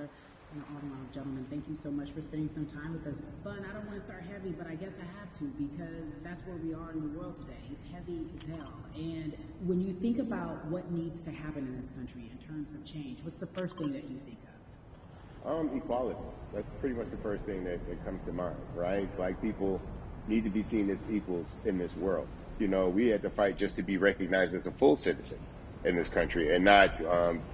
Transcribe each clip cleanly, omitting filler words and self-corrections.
caller and the all-around gentleman. Thank you so much for spending some time with us. Fun, I don't want to start heavy, but I guess I have to because that's where we are in the world today. It's heavy as hell. And when you think about what needs to happen in this country in terms of change, what's the first thing that you think of? Equality. That's pretty much the first thing that comes to mind, right? Black people need to be seen as equals in this world. You know, we had to fight just to be recognized as a full citizen in this country and not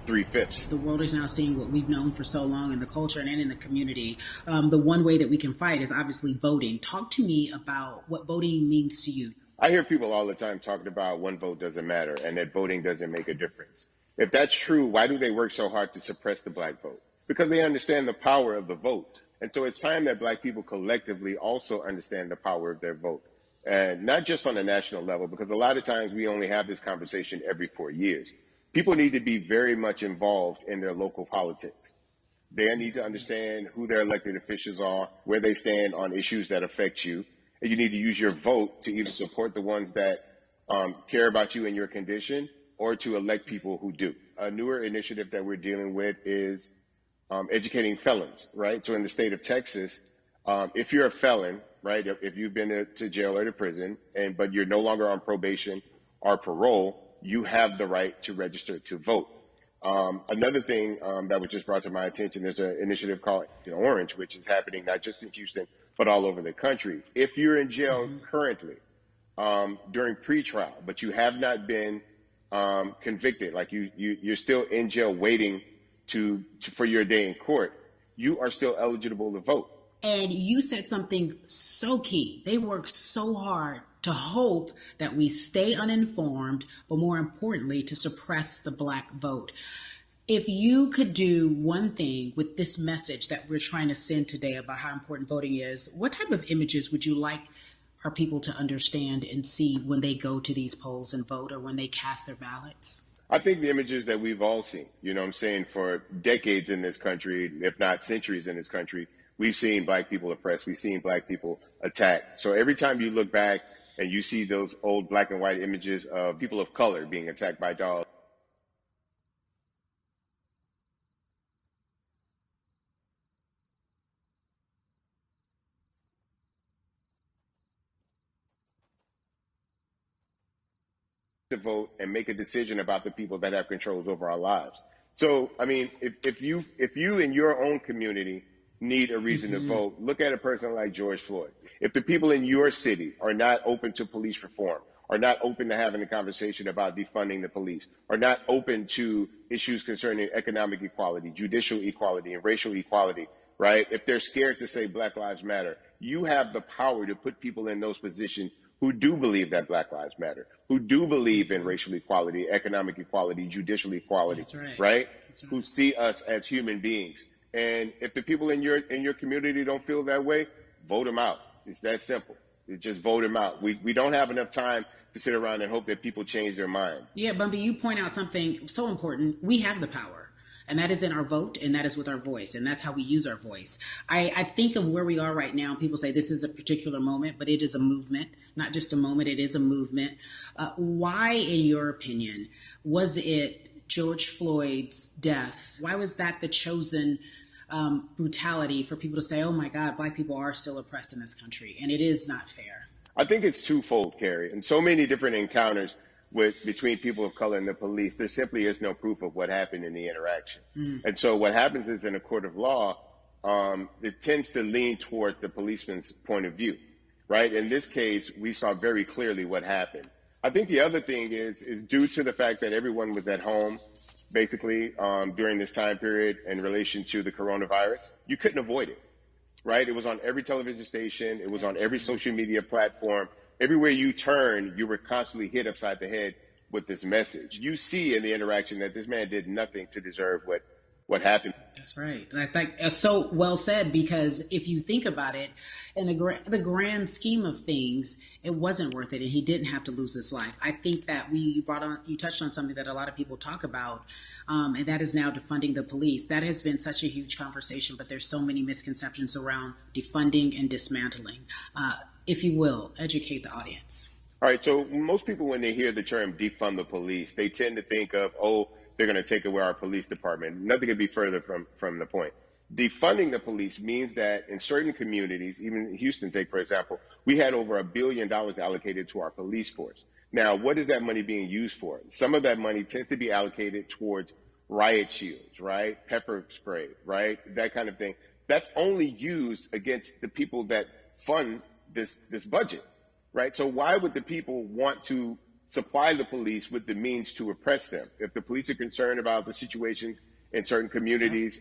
3/5. The world is now seeing what we've known for so long in the culture and in the community. The one way that we can fight is obviously voting. Talk to me about what voting means to you. I hear people all the time talking about one vote doesn't matter and that voting doesn't make a difference. If that's true, why do they work so hard to suppress the black vote? Because they understand the power of the vote. And so it's time that black people collectively also understand the power of their vote. And not just on a national level, because a lot of times we only have this conversation every 4 years. People need to be very much involved in their local politics. They need to understand who their elected officials are, where they stand on issues that affect you. And you need to use your vote to either support the ones that care about you and your condition or to elect people who do. A newer initiative that we're dealing with is educating felons, right? So in the state of Texas, if you're a felon, right, if you've been to jail or to prison, but you're no longer on probation or parole, you have the right to register to vote. Another thing that was just brought to my attention, there's an initiative called Orange, which is happening not just in Houston, but all over the country. If you're in jail currently during pretrial, but you have not been convicted, like you're still in jail waiting for your day in court, you are still eligible to vote. And you said something so key. They work so hard to hope that we stay uninformed, but more importantly, to suppress the black vote. If you could do one thing with this message that we're trying to send today about how important voting is, what type of images would you like our people to understand and see when they go to these polls and vote or when they cast their ballots? I think the images that we've all seen, you know what I'm saying, for decades in this country, if not centuries in this country, we've seen black people oppressed. We've seen black people attacked. So every time you look back and you see those old black and white images of people of color being attacked by dogs, to vote and make a decision about the people that have controls over our lives. So, I mean, if you in your own community need a reason to vote, look at a person like George Floyd. If the people in your city are not open to police reform, are not open to having a conversation about defunding the police, are not open to issues concerning economic equality, judicial equality, and racial equality, right? If they're scared to say Black Lives Matter, you have the power to put people in those positions who do believe that Black Lives Matter, who do believe in racial equality, economic equality, judicial equality, right? Who see us as human beings. And if the people in your community don't feel that way, vote them out. It's that simple. It's just vote them out. We don't have enough time to sit around and hope that people change their minds. Yeah, Bumpy, you point out something so important. We have the power. And that is in our vote, and that is with our voice, and that's how we use our voice. I think of where we are right now, and people say this is a particular moment, but it is a movement, not just a moment, it is a movement. Why, in your opinion, was it George Floyd's death? Why was that the chosen brutality for people to say, oh my God, black people are still oppressed in this country, and it is not fair? I think it's twofold, Carrie, and so many different encounters between people of color and the police, there simply is no proof of what happened in the interaction. And so what happens is in a court of law, it tends to lean towards the policeman's point of view, right? In this case, we saw very clearly what happened. I think the other thing is due to the fact that everyone was at home, basically, during this time period in relation to the coronavirus, you couldn't avoid it, right? It was on every television station. It was on every social media platform. Everywhere you turn, you were constantly hit upside the head with this message. You see in the interaction that this man did nothing to deserve what happened. That's right. That's so well said, because if you think about it, in the grand scheme of things, it wasn't worth it, and he didn't have to lose his life. I think that you touched on something that a lot of people talk about, and that is now defunding the police. That has been such a huge conversation, but there's so many misconceptions around defunding and dismantling. If you will, educate the audience. All right. So most people, when they hear the term defund the police, they tend to think of, oh, they're going to take away our police department. Nothing could be further from the point. Defunding the police means that in certain communities, even in Houston, take for example, we had over $1 billion allocated to our police force. Now, what is that money being used for? Some of that money tends to be allocated towards riot shields, right? Pepper spray, right? That kind of thing. That's only used against the people that fund this budget, right? So why would the people want to supply the police with the means to oppress them? If the police are concerned about the situations in certain communities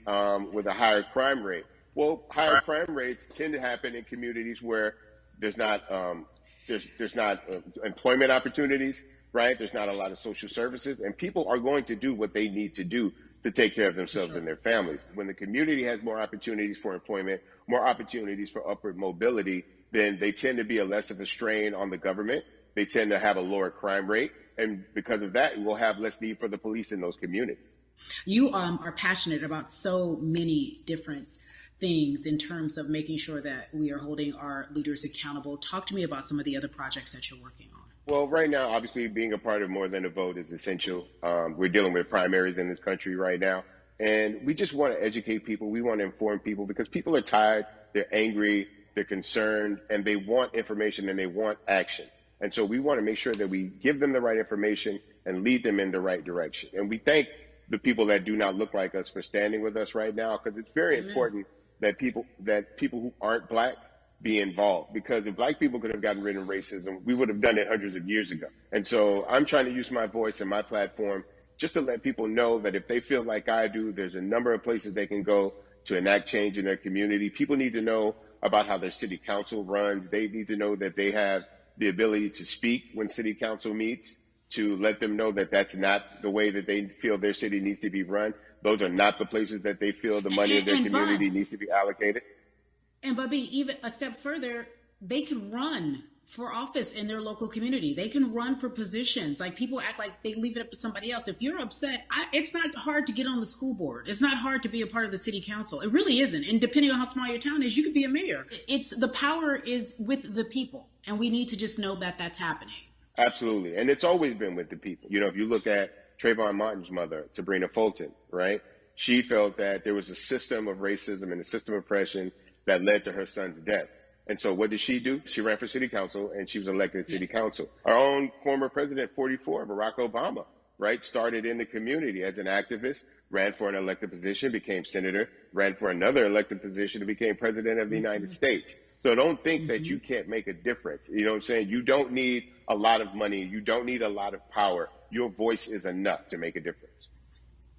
with a higher crime rate, well, higher crime rates tend to happen in communities where there's not there's not employment opportunities, right? There's not a lot of social services, and people are going to do what they need to do to take care of themselves and their families. When the community has more opportunities for employment, more opportunities for upward mobility, then they tend to be a less of a strain on the government. They tend to have a lower crime rate, and because of that, we'll have less need for the police in those communities. You are passionate about so many different things in terms of making sure that we are holding our leaders accountable. Talk to me about some of the other projects that you're working on. Well, right now, obviously, being a part of More Than a Vote is essential. We're dealing with primaries in this country right now, and we just want to educate people. We want to inform people because people are tired, they're angry, they're concerned, and they want information and they want action. And so we want to make sure that we give them the right information and lead them in the right direction. And we thank the people that do not look like us for standing with us right now, because it's very important that people who aren't black be involved, because if black people could have gotten rid of racism, we would have done it hundreds of years ago. And so I'm trying to use my voice and my platform just to let people know that if they feel like I do, there's a number of places they can go to enact change in their community. People need to know about how their city council runs. They need to know that they have the ability to speak when city council meets, to let them know that that's not the way that they feel their city needs to be run. Those are not the places that they feel the money of their community needs to be allocated. And Bubby, even a step further, they can run for office in their local community. They can run for positions. Like, people act like they leave it up to somebody else. If you're upset, it's not hard to get on the school board. It's not hard to be a part of the city council. It really isn't. And depending on how small your town is, you could be a mayor. It's the power is with the people, and we need to just know that that's happening. Absolutely. And it's always been with the people. You know, if you look at Trayvon Martin's mother, Sabrina Fulton, right? She felt that there was a system of racism and a system of oppression that led to her son's death. And so what did she do? She ran for city council, and she was elected to city council. Our own former president, 44, Barack Obama, right, started in the community as an activist, ran for an elected position, became senator, ran for another elected position, and became president of the United States. So don't think that you can't make a difference. You know what I'm saying? You don't need a lot of money. You don't need a lot of power. Your voice is enough to make a difference.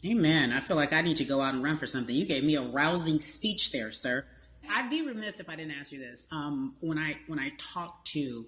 Amen. I feel like I need to go out and run for something. You gave me a rousing speech there, sir. I'd be remiss if I didn't ask you this. When I talk to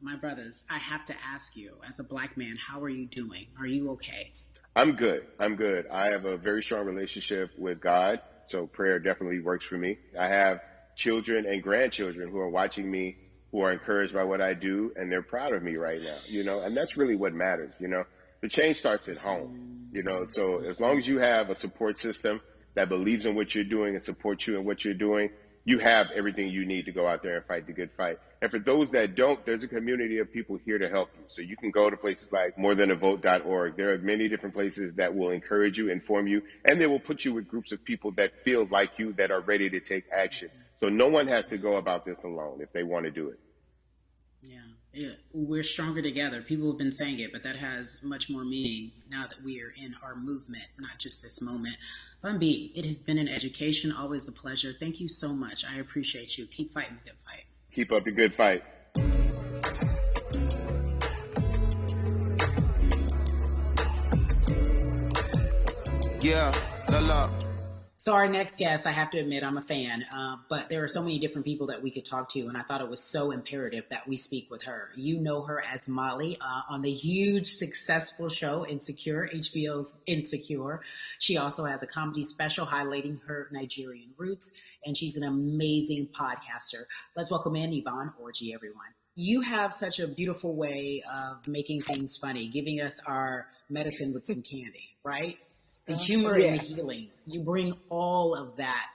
my brothers, I have to ask you, as a black man, how are you doing? Are you okay? I'm good. I'm good. I have a very strong relationship with God, so prayer definitely works for me. I have children and grandchildren who are watching me, who are encouraged by what I do, and they're proud of me right now, you know, and that's really what matters, you know. The change starts at home, you know, so as long as you have a support system that believes in what you're doing and supports you in what you're doing, you have everything you need to go out there and fight the good fight. And for those that don't, there's a community of people here to help you. So you can go to places like morethanavote.org. There are many different places that will encourage you, inform you, and they will put you with groups of people that feel like you, that are ready to take action. So no one has to go about this alone if they want to do it. Yeah, we're stronger together. People have been saying it, but that has much more meaning now that we are in our movement, not just this moment. Bumby, it has been an education, always a pleasure. Thank you so much. I appreciate you. Keep fighting the good fight. Keep up the good fight. Yeah, la. So our next guest, I have to admit, I'm a fan, but there are so many different people that we could talk to, and I thought it was so imperative that we speak with her. You know her as Molly on the huge, successful show Insecure, HBO's Insecure. She also has a comedy special highlighting her Nigerian roots, and she's an amazing podcaster. Let's welcome in Yvonne Orji, everyone. You have such a beautiful way of making things funny, giving us our medicine with some candy, right? The humor and the healing. You bring all of that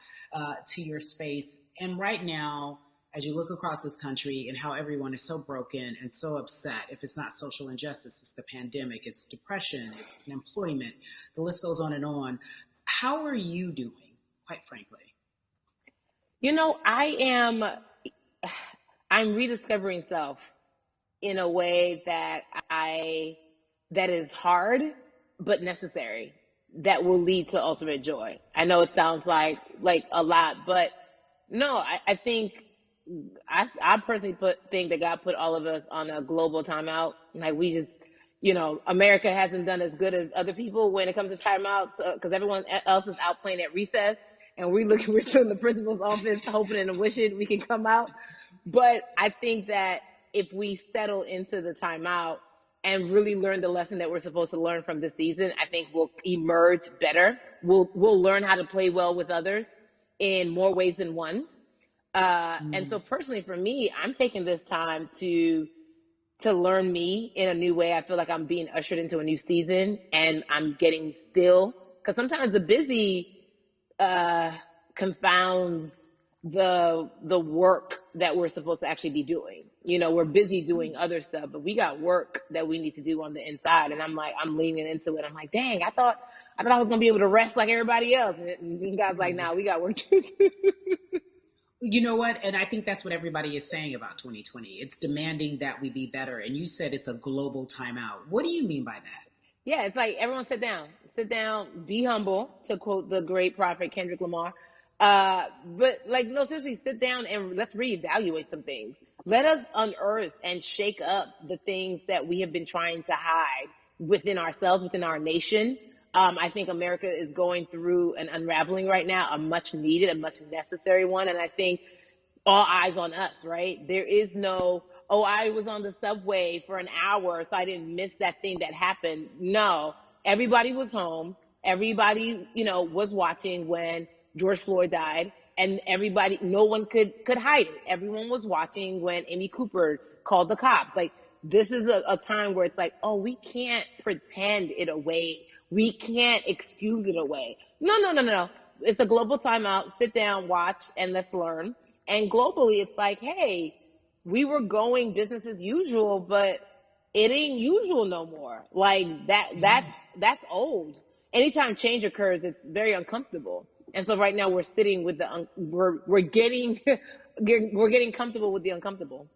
to your space. And right now, as you look across this country and how everyone is so broken and so upset, if it's not social injustice, it's the pandemic, it's depression, it's unemployment, the list goes on and on. How are you doing quite frankly. You know, I'm rediscovering self in a way that is hard but necessary, that will lead to ultimate joy. I know it sounds like a lot, but no, I think I personally think that God put all of us on a global timeout. Like, we just, America hasn't done as good as other people when it comes to timeouts, because everyone else is out playing at recess, and we're still in the principal's office hoping and wishing we can come out. But I think that if we settle into the timeout and really learn the lesson that we're supposed to learn from this season, I think we'll emerge better. We'll learn how to play well with others in more ways than one. And so personally for me, I'm taking this time to learn me in a new way. I feel like I'm being ushered into a new season, and I'm getting still, because sometimes the busy confounds the work that we're supposed to actually be doing. We're busy doing other stuff, but we got work that we need to do on the inside. And I'm leaning into it. I'm like, dang, I thought I was gonna be able to rest like everybody else. And God's like, nah, we got work to do. You know what? And I think that's what everybody is saying about 2020. It's demanding that we be better. And you said it's a global timeout. What do you mean by that? Yeah, it's like, everyone sit down, be humble, to quote the great prophet Kendrick Lamar. But like, no, seriously, sit down and let's reevaluate some things. Let us unearth and shake up the things that we have been trying to hide within ourselves, within our nation. I think America is going through an unraveling right now, a much needed, a much necessary one. And I think all eyes on us, right? There is no, oh, I was on the subway for an hour, so I didn't miss that thing that happened. No, everybody was home. Everybody, was watching when George Floyd died, and everybody, no one could hide it. Everyone was watching when Amy Cooper called the cops. Like, this is a time where it's like, oh, we can't pretend it away. We can't excuse it away. No. It's a global timeout. Sit down, watch, and let's learn. And globally, it's like, hey, we were going business as usual, but it ain't usual no more. Like, that's old. Anytime change occurs, it's very uncomfortable. And so right now we're sitting with we're getting comfortable with the uncomfortable.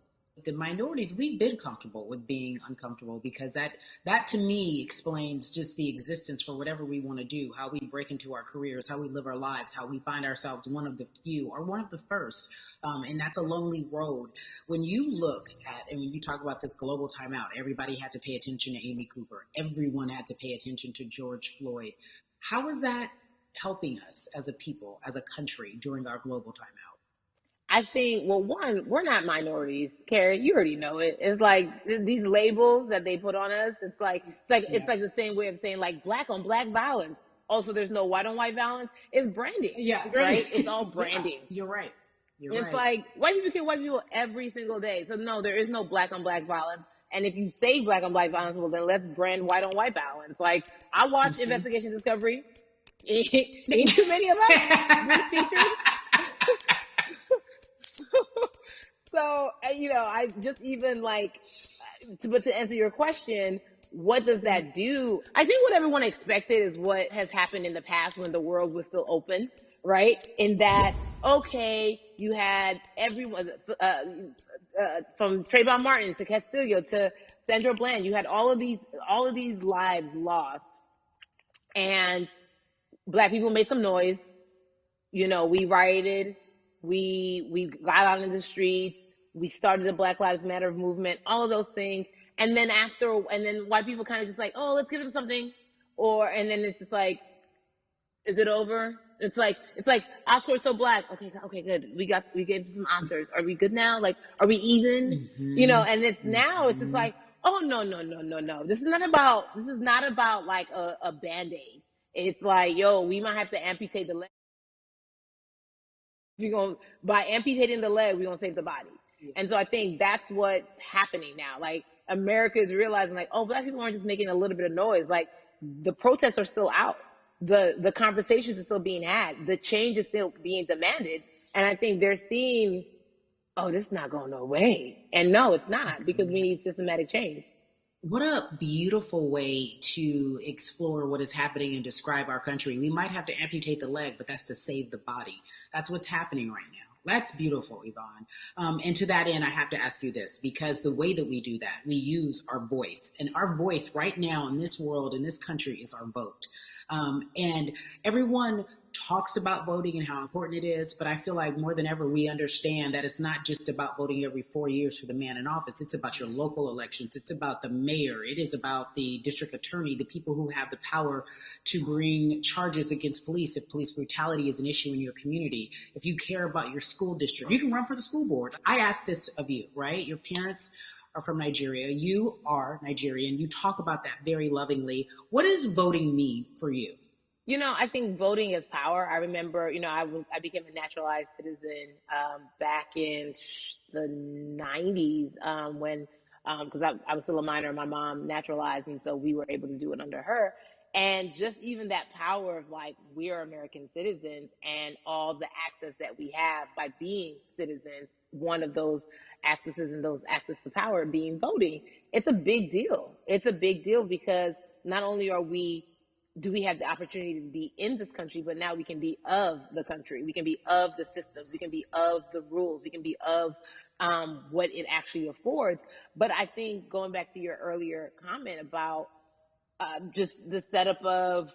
The minorities, we've been comfortable with being uncomfortable, because that to me explains just the existence for whatever we want to do, how we break into our careers, how we live our lives, how we find ourselves one of the few or one of the first. And that's a lonely road. When you look at, and when you talk about this global timeout, everybody had to pay attention to Amy Cooper. Everyone had to pay attention to George Floyd. How is that helping us as a people, as a country, during our global timeout? I think, well, one, we're not minorities, Carrie. You already know it. It's like these labels that they put on us. It's like the same way of saying, like, black on black violence. Also, there's no white on white violence. It's branding. Yeah, right. It's all branding. Yeah, you're right. It's like white people kill white people every single day. So no, there is no black on black violence. And if you say black on black violence, well, then let's brand white on white violence. Like, I watch Investigation Discovery. Ain't too many of us been featured. So, I just even but to answer your question, what does that do? I think what everyone expected is what has happened in the past when the world was still open, right? In that, okay, you had everyone, from Trayvon Martin to Castillo to Sandra Bland, you had all of these lives lost, and Black people made some noise. We rioted. We got out in the streets. We started the Black Lives Matter movement, all of those things. And then white people kind of just like, oh, let's give them something. And then it's just like, is it over? It's like, Oscar's so black. Okay, good. We gave some Oscars. Are we good now? Like, are we even? And it's just like, oh, no. This is not about like a Band-Aid. It's like, yo, we might have to amputate the leg. By amputating the leg, we're going to save the body. Yeah. And so I think that's what's happening now. Like, America is realizing, like, oh, Black people aren't just making a little bit of noise. Like, the protests are still out. The conversations are still being had. The change is still being demanded. And I think they're seeing, oh, this is not going no way. And no, it's not, because we need systematic change. What a beautiful way to explore what is happening and describe our country. We might have to amputate the leg, but that's to save the body. That's what's happening right now. That's beautiful, Yvonne. And to that end, I have to ask you this, because the way that we do that, we use our voice. And our voice right now in this world, in this country, is our vote. And everyone talks about voting and how important it is, but I feel like more than ever we understand that it's not just about voting every 4 years for the man in office. It's about your local elections. It's about the mayor. It is about the district attorney, the people who have the power to bring charges against police if police brutality is an issue in your community. If you care about your school district, you can run for the school board. I ask this of you, right? Your parents are from Nigeria. You are Nigerian. You talk about that very lovingly. What does voting mean for you? I think voting is power. I remember, I became a naturalized citizen back in the 90s when, because I was still a minor, my mom naturalized, and so we were able to do it under her. And just even that power of like, we are American citizens and all the access that we have by being citizens, one of those accesses and those access to power being voting, it's a big deal. It's a big deal because not only do we have the opportunity to be in this country, but now we can be of the country. We can be of the systems. We can be of the rules. We can be of what it actually affords. But I think going back to your earlier comment about just the setup of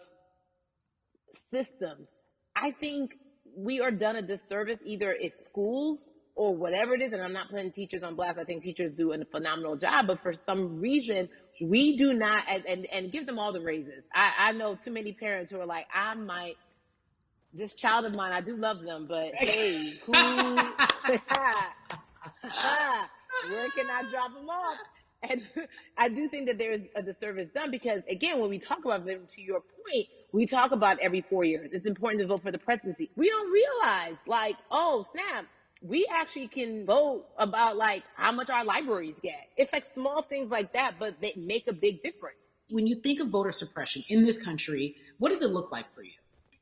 systems, I think we are done a disservice, either it's schools or whatever it is, and I'm not putting teachers on blast. I think teachers do a phenomenal job, but for some reason, we do not, and give them all the raises. I know too many parents who are like, this child of mine, I do love them, but hey, where can I drop them off? And I do think that there is a disservice done because, again, when we talk about them, to your point, we talk about every 4 years. It's important to vote for the presidency. We don't realize, like, oh, snap, we actually can vote about, like, how much our libraries get. It's like small things like that, but they make a big difference. When you think of voter suppression in this country, what does it look like for you?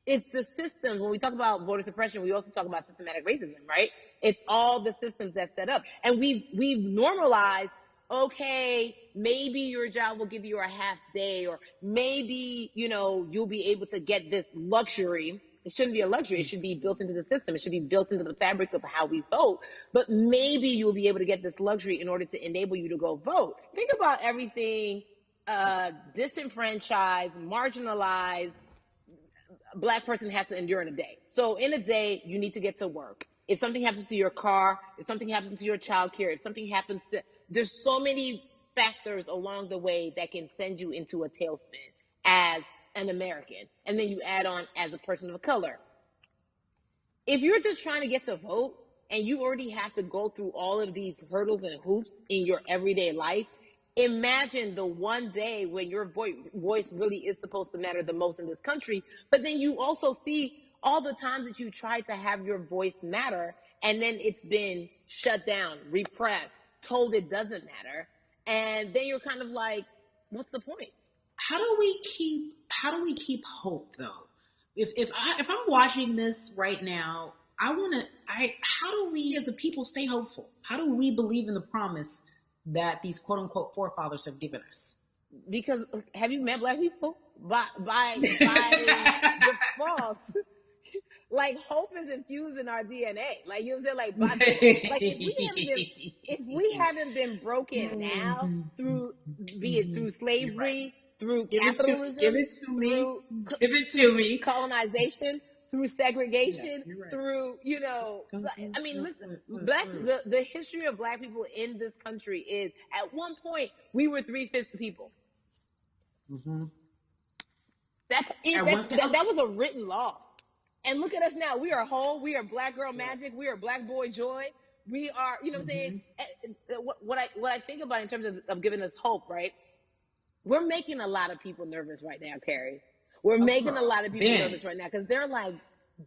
It's the systems. When we talk about voter suppression, we also talk about systematic racism, right? It's all the systems that set up. And we've normalized, okay, maybe your job will give you a half day, or maybe, you'll be able to get this luxury. It shouldn't be a luxury. It should be built into the system. It should be built into the fabric of how we vote. But maybe you'll be able to get this luxury in order to enable you to go vote. Think about everything disenfranchised, marginalized Black person has to endure in a day. So in a day, you need to get to work. If something happens to your car, if something happens to your child care, if something happens to, there's so many factors along the way that can send you into a tailspin as an American. And then you add on as a person of color. If you're just trying to get to vote and you already have to go through all of these hurdles and hoops in your everyday life, imagine the one day when your voice really is supposed to matter the most in this country, but then you also see all the times that you tried to have your voice matter, and then it's been shut down, repressed, told it doesn't matter, and then you're kind of like, what's the point? How do we keep hope though? If I'm watching this right now, how do we as a people stay hopeful? How do we believe in the promise that these quote unquote forefathers have given us? Because have you met Black people? By default, like hope is infused in our DNA. Like, you know what I'm saying? Like if we haven't been broken now through, be it through slavery, through capitalism, give it to me, colonization, through segregation, right. through, I mean, listen, the history of Black people in this country is, at one point, we were 3/5 the people. Mm-hmm. That was a written law. And look at us now. We are whole. We are Black girl magic. We are Black boy joy. We are, you know what I'm saying? What I think about in terms of giving us hope, right? We're making a lot of people nervous right now, Carrie. We're making a lot of people nervous right now because they're like,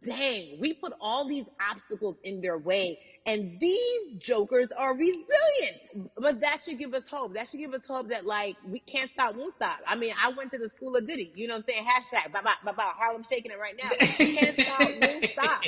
dang, we put all these obstacles in their way, and these jokers are resilient. But that should give us hope. That should give us hope that, like, we can't stop, won't stop. I mean, I went to the school of Diddy. You know what I'm saying? Hashtag, Harlem shaking it right now. Can't stop, won't stop.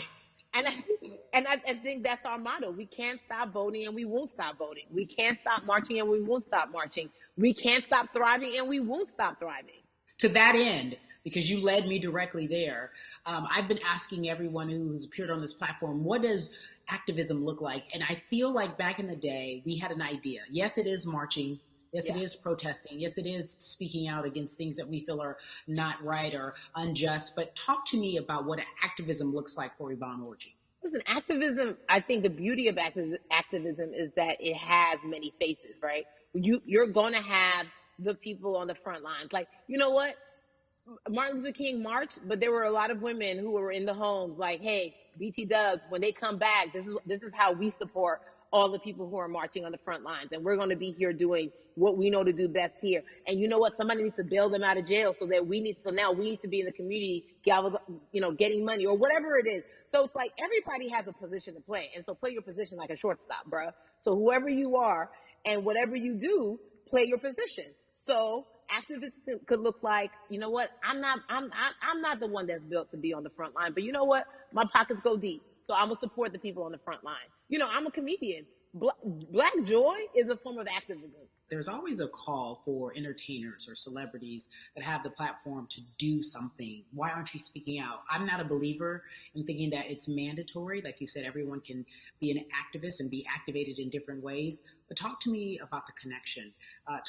And I think that's our motto. We can't stop voting and we won't stop voting. We can't stop marching and we won't stop marching. We can't stop thriving and we won't stop thriving. To that end, because you led me directly there, I've been asking everyone who's appeared on this platform, what does activism look like? And I feel like back in the day, we had an idea. Yes, it is marching. Yes, it is protesting. Yes, it is speaking out against things that we feel are not right or unjust. But talk to me about what activism looks like for Yvonne Orji. Listen, activism, I think the beauty of activism is that it has many faces, right? You're going to have the people on the front lines. Like, you know what? Martin Luther King marched, but there were a lot of women who were in the homes like, hey, BT Dubs, when they come back, this is how we support all the people who are marching on the front lines. And we're going to be here doing what we know to do best here. And you know what? Somebody needs to bail them out of jail so now we need to be in the community, getting money or whatever it is. So it's like everybody has a position to play. And so play your position like a shortstop, bruh. So whoever you are and whatever you do, play your position. So activism could look like, you know what? I'm not the one that's built to be on the front line, but you know what? My pockets go deep. So I'm gonna support the people on the front line. I'm a comedian. Black joy is a form of activism. There's always a call for entertainers or celebrities that have the platform to do something. Why aren't you speaking out? I'm not a believer in thinking that it's mandatory. Like you said, everyone can be an activist and be activated in different ways. But talk to me about the connection.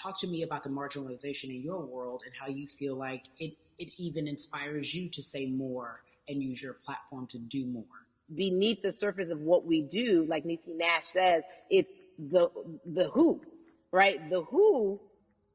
Talk to me about the marginalization in your world and how you feel like it even inspires you to say more and use your platform to do more. Beneath the surface of what we do, like Niecy Nash says, it's the who. Right? The who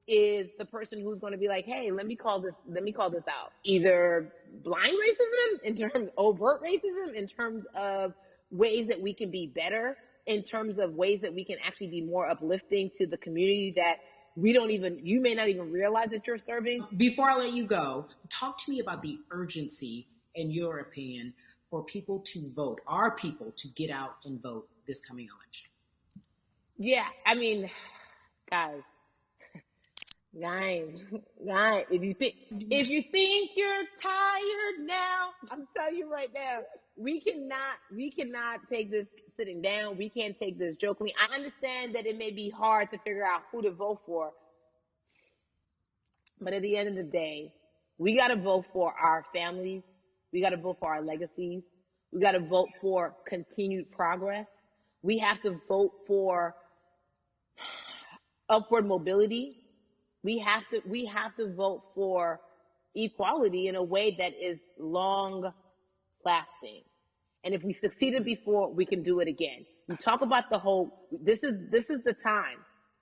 is the person who's going to be like, hey, let me call this out. Either blind racism in terms of overt racism, in terms of ways that we can be better, in terms of ways that we can actually be more uplifting to the community that you may not even realize that you're serving. Before I let you go, talk to me about the urgency, in your opinion, for people to vote, our people to get out and vote this coming election. Yeah, I mean, guys, if you think you're tired now, I'm telling you right now, we cannot take this sitting down. We can't take this jokingly. I understand that it may be hard to figure out who to vote for, but at the end of the day, we got to vote for our families. We got to vote for our legacies. We got to vote for continued progress. We have to vote for upward mobility. We have to vote for equality in a way that is long lasting. And if we succeeded before, we can do it again. You talk about the whole, this is the time.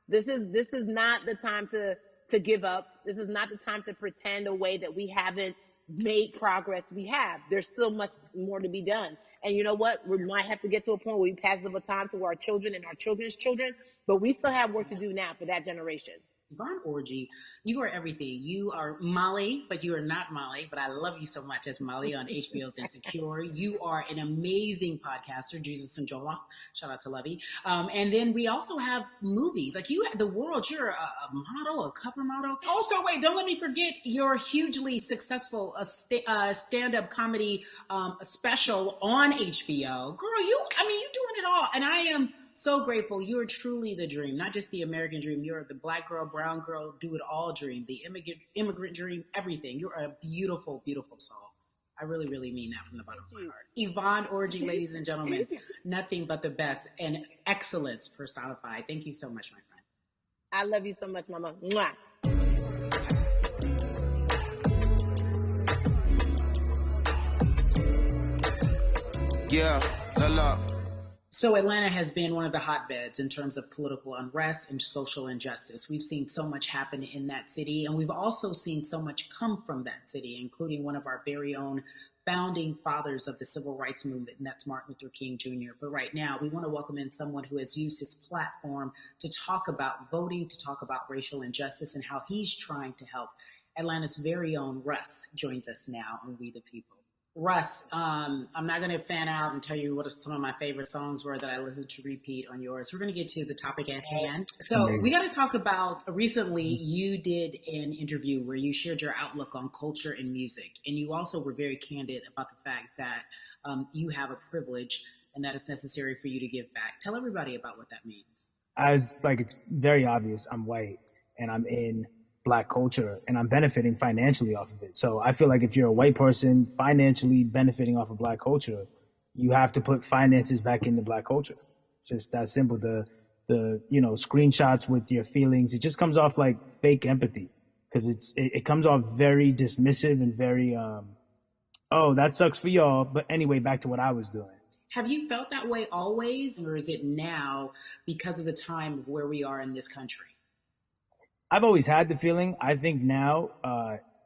This is not the time to give up. This is not the time to pretend a way that we haven't made progress. We have. There's still much more to be done. And you know what? We might have to get to a point where we pass the baton to our children and our children's children, but we still have work to do now for that generation. Yvonne Orji, you are everything. You are Molly, but you are not Molly, but I love you so much as Molly on HBO's Insecure. You are an amazing podcaster, Jesus and Jola. Shout out to Lovey. And then we also have movies. Like you, The World, you're a model, a cover model. Also, wait, don't let me forget your hugely successful stand-up comedy special on HBO. Girl, you're doing it all. And I am so grateful. You're truly the dream, not just the American dream. You're the black girl, brown girl, do it all dream, the immigrant dream, everything. You're a beautiful, beautiful soul. I really, really mean that from the bottom of my heart. Yvonne Orji, ladies and gentlemen, nothing but the best and excellence personified. Thank you so much, my friend. I love you so much, Mama. Mwah. Yeah, la la. So Atlanta has been one of the hotbeds in terms of political unrest and social injustice. We've seen so much happen in that city, and we've also seen so much come from that city, including one of our very own founding fathers of the civil rights movement, and that's Martin Luther King Jr. But right now, we want to welcome in someone who has used his platform to talk about voting, to talk about racial injustice, and how he's trying to help. Atlanta's very own Russ joins us now on We the People. Russ, I'm not going to fan out and tell you what some of my favorite songs were that I listened to repeat on yours. We're going to get to the topic at hand. So we got to talk about recently you did an interview where you shared your outlook on culture and music. And you also were very candid about the fact that you have a privilege and that it's necessary for you to give back. Tell everybody about what that means. As like, it's very obvious, I'm white and I'm in black culture and I'm benefiting financially off of it. So I feel like if you're a white person financially benefiting off of black culture, you have to put finances back into black culture. It's just that simple. The screenshots with your feelings, it just comes off like fake empathy, because it comes off very dismissive and very oh, that sucks for y'all, but anyway, back to what I was doing. Have you felt that way always, or is it now because of the time of where we are in this country? I've always had the feeling. I think now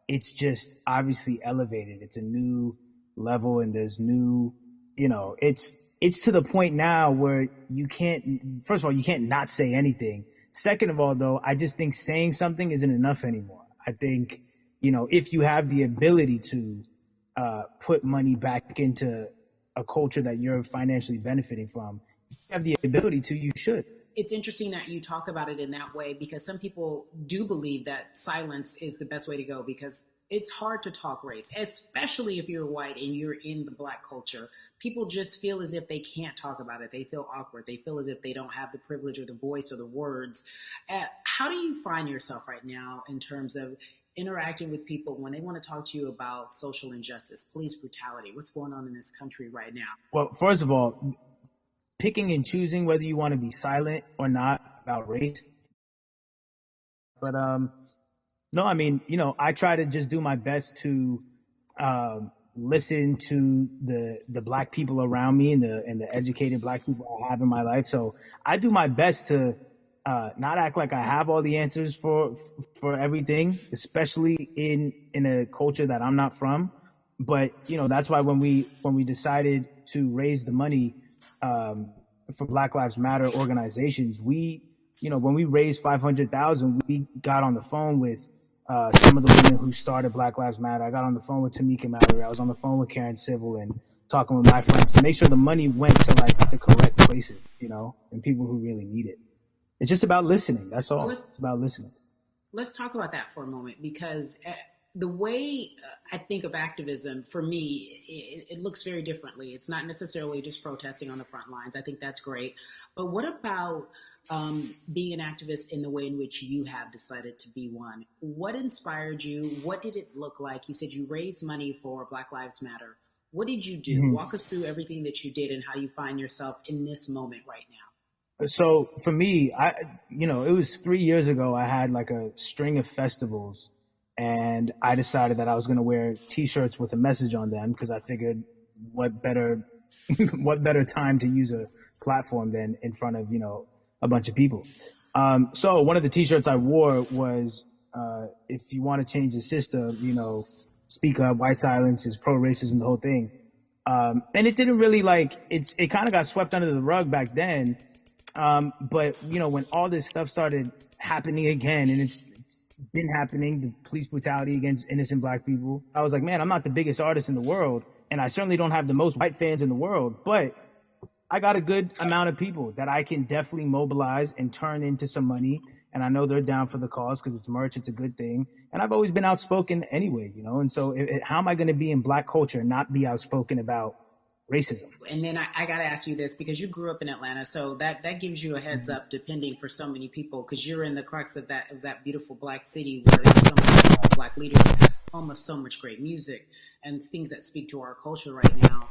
it's just obviously elevated. It's a new level, and there's new, it's to the point now where you can't, first of all, you can't not say anything. Second of all, though, I just think saying something isn't enough anymore. I think, if you have the ability to put money back into a culture that you're financially benefiting from, if you have the ability to, you should. It's interesting that you talk about it in that way, because some people do believe that silence is the best way to go, because it's hard to talk race, especially if you're white and you're in the black culture. People just feel as if they can't talk about it. They feel awkward. They feel as if they don't have the privilege or the voice or the words. How do you find yourself right now in terms of interacting with people when they want to talk to you about social injustice, police brutality? What's going on in this country right now? Well, first of all, picking and choosing whether you want to be silent or not about race. But no, I mean, I try to just do my best to listen to the black people around me and the educated black people I have in my life. So I do my best to not act like I have all the answers for everything, especially in a culture that I'm not from. But that's why when we decided to raise the money for Black Lives Matter organizations, when we raised $500,000, we got on the phone with some of the women who started Black Lives Matter. I got on the phone with Tamika Mallory. I was on the phone with Karen Civil and talking with my friends to make sure the money went to like the correct places, and people who really need it. It's just about listening. That's all. It's about listening. Let's talk about that for a moment, because the way I think of activism, for me, it looks very differently. It's not necessarily just protesting on the front lines. I think that's great. But what about being an activist in the way in which you have decided to be one? What inspired you? What did it look like? You said you raised money for Black Lives Matter. What did you do? Mm-hmm. Walk us through everything that you did and how you find yourself in this moment right now. So for me, it was 3 years ago. I had like a string of festivals, and I decided that I was going to wear T-shirts with a message on them, because I figured what better time to use a platform than in front of, a bunch of people. So one of the T-shirts I wore was, if you want to change the system, speak up, white silence is pro-racism, the whole thing. And it didn't really it kind of got swept under the rug back then. But when all this stuff started happening again, and it's been happening, the police brutality against innocent black people, I was like, man, I'm not the biggest artist in the world, and I certainly don't have the most white fans in the world, but I got a good amount of people that I can definitely mobilize and turn into some money. And I know they're down for the cause because it's merch. It's a good thing. And I've always been outspoken anyway, and so how am I going to be in black culture and not be outspoken about racism? And then I got to ask you this, because you grew up in Atlanta, so that gives you a heads up, depending for so many people, because you're in the crux of that beautiful black city where there's so many black leaders, home of so much great music and things that speak to our culture right now.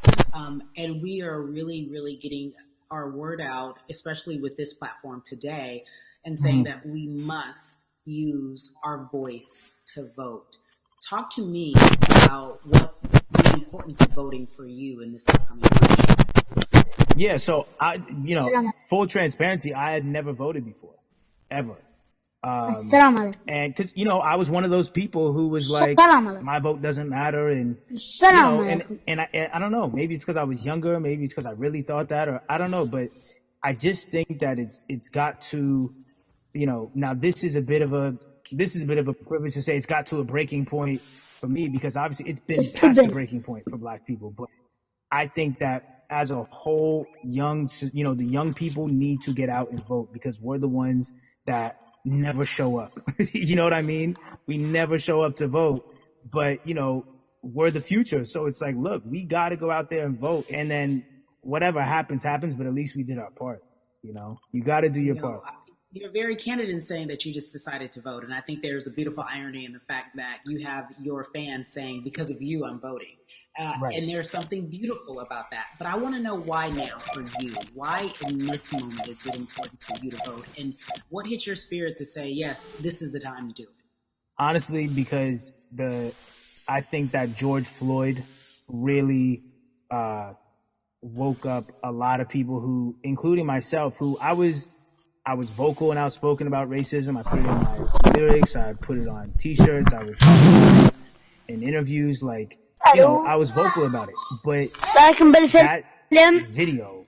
And we are really, really getting our word out, especially with this platform today, and saying that we must use our voice to vote. Talk to me about what the importance of voting for you in this upcoming election. Yeah, so full transparency, I had never voted before, ever. And because, I was one of those people who was like, my vote doesn't matter. And, and I don't know, maybe it's because I was younger. Maybe it's because I really thought that, or I don't know. But I just think that it's got to, now this is a bit of a this is a bit of a privilege to say it's got to a breaking point for me, because obviously it's been past the breaking point for Black people. But I think that as a whole, the young people need to get out and vote, because we're the ones that never show up. You know what I mean? We never show up to vote, but we're the future. So it's like, look, we got to go out there and vote, and then whatever happens, but at least we did our part. You got to do your part. You're very candid in saying that you just decided to vote. And I think there's a beautiful irony in the fact that you have your fans saying, because of you, I'm voting. Right. And there's something beautiful about that. But I want to know why now for you. Why in this moment is it important for you to vote? And what hit your spirit to say, yes, this is the time to do it? Honestly, because I think that George Floyd really woke up a lot of people who, including myself, who I was vocal and outspoken about racism. I put it in my lyrics. I put it on T-shirts. I would talk about it in interviews. Like, I was vocal about it. But that video,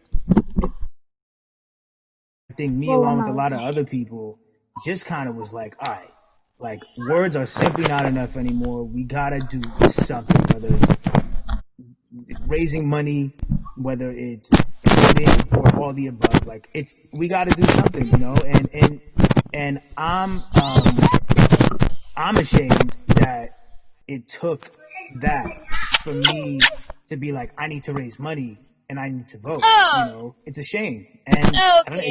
I think me along with a lot of other people just kind of was like, all right, like, words are simply not enough anymore. We gotta do something, whether it's raising money, whether it's voting, or all the above. Like, we gotta do something, and I'm ashamed that it took that for me to be like, I need to raise money and I need to vote. It's a shame. And I don't know,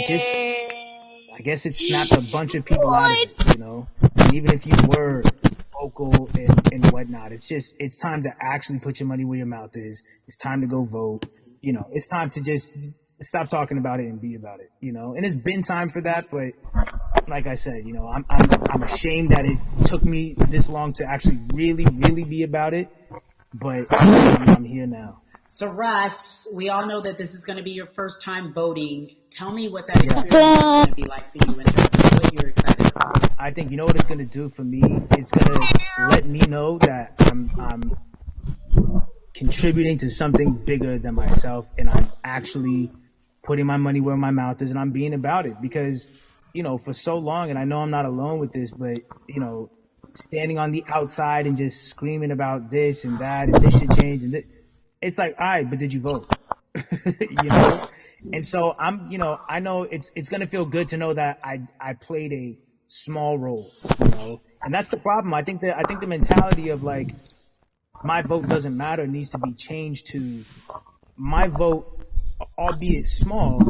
I guess it snapped a bunch of people out of it, And even if you were vocal and whatnot, it's time to actually put your money where your mouth is. It's time to go vote. It's time to just stop talking about it and be about it, And it's been time for that, but like I said, I'm ashamed that it took me this long to actually really, really be about it, but I'm here now. So Russ, we all know that this is going to be your first time voting. Tell me what that experience is going to be like for you in terms of what you're excited about. I think what it's going to do for me. It's going to let me know that I'm contributing to something bigger than myself, and I'm actually putting my money where my mouth is, and I'm being about it. Because, for so long, and I know I'm not alone with this, but, standing on the outside and just screaming about this and that, and this should change, and it's like, all right, but did you vote? And so I know it's going to feel good to know that I played a small role, and that's the problem. I think the mentality of like, my vote doesn't matter needs to be changed to, my vote, albeit small,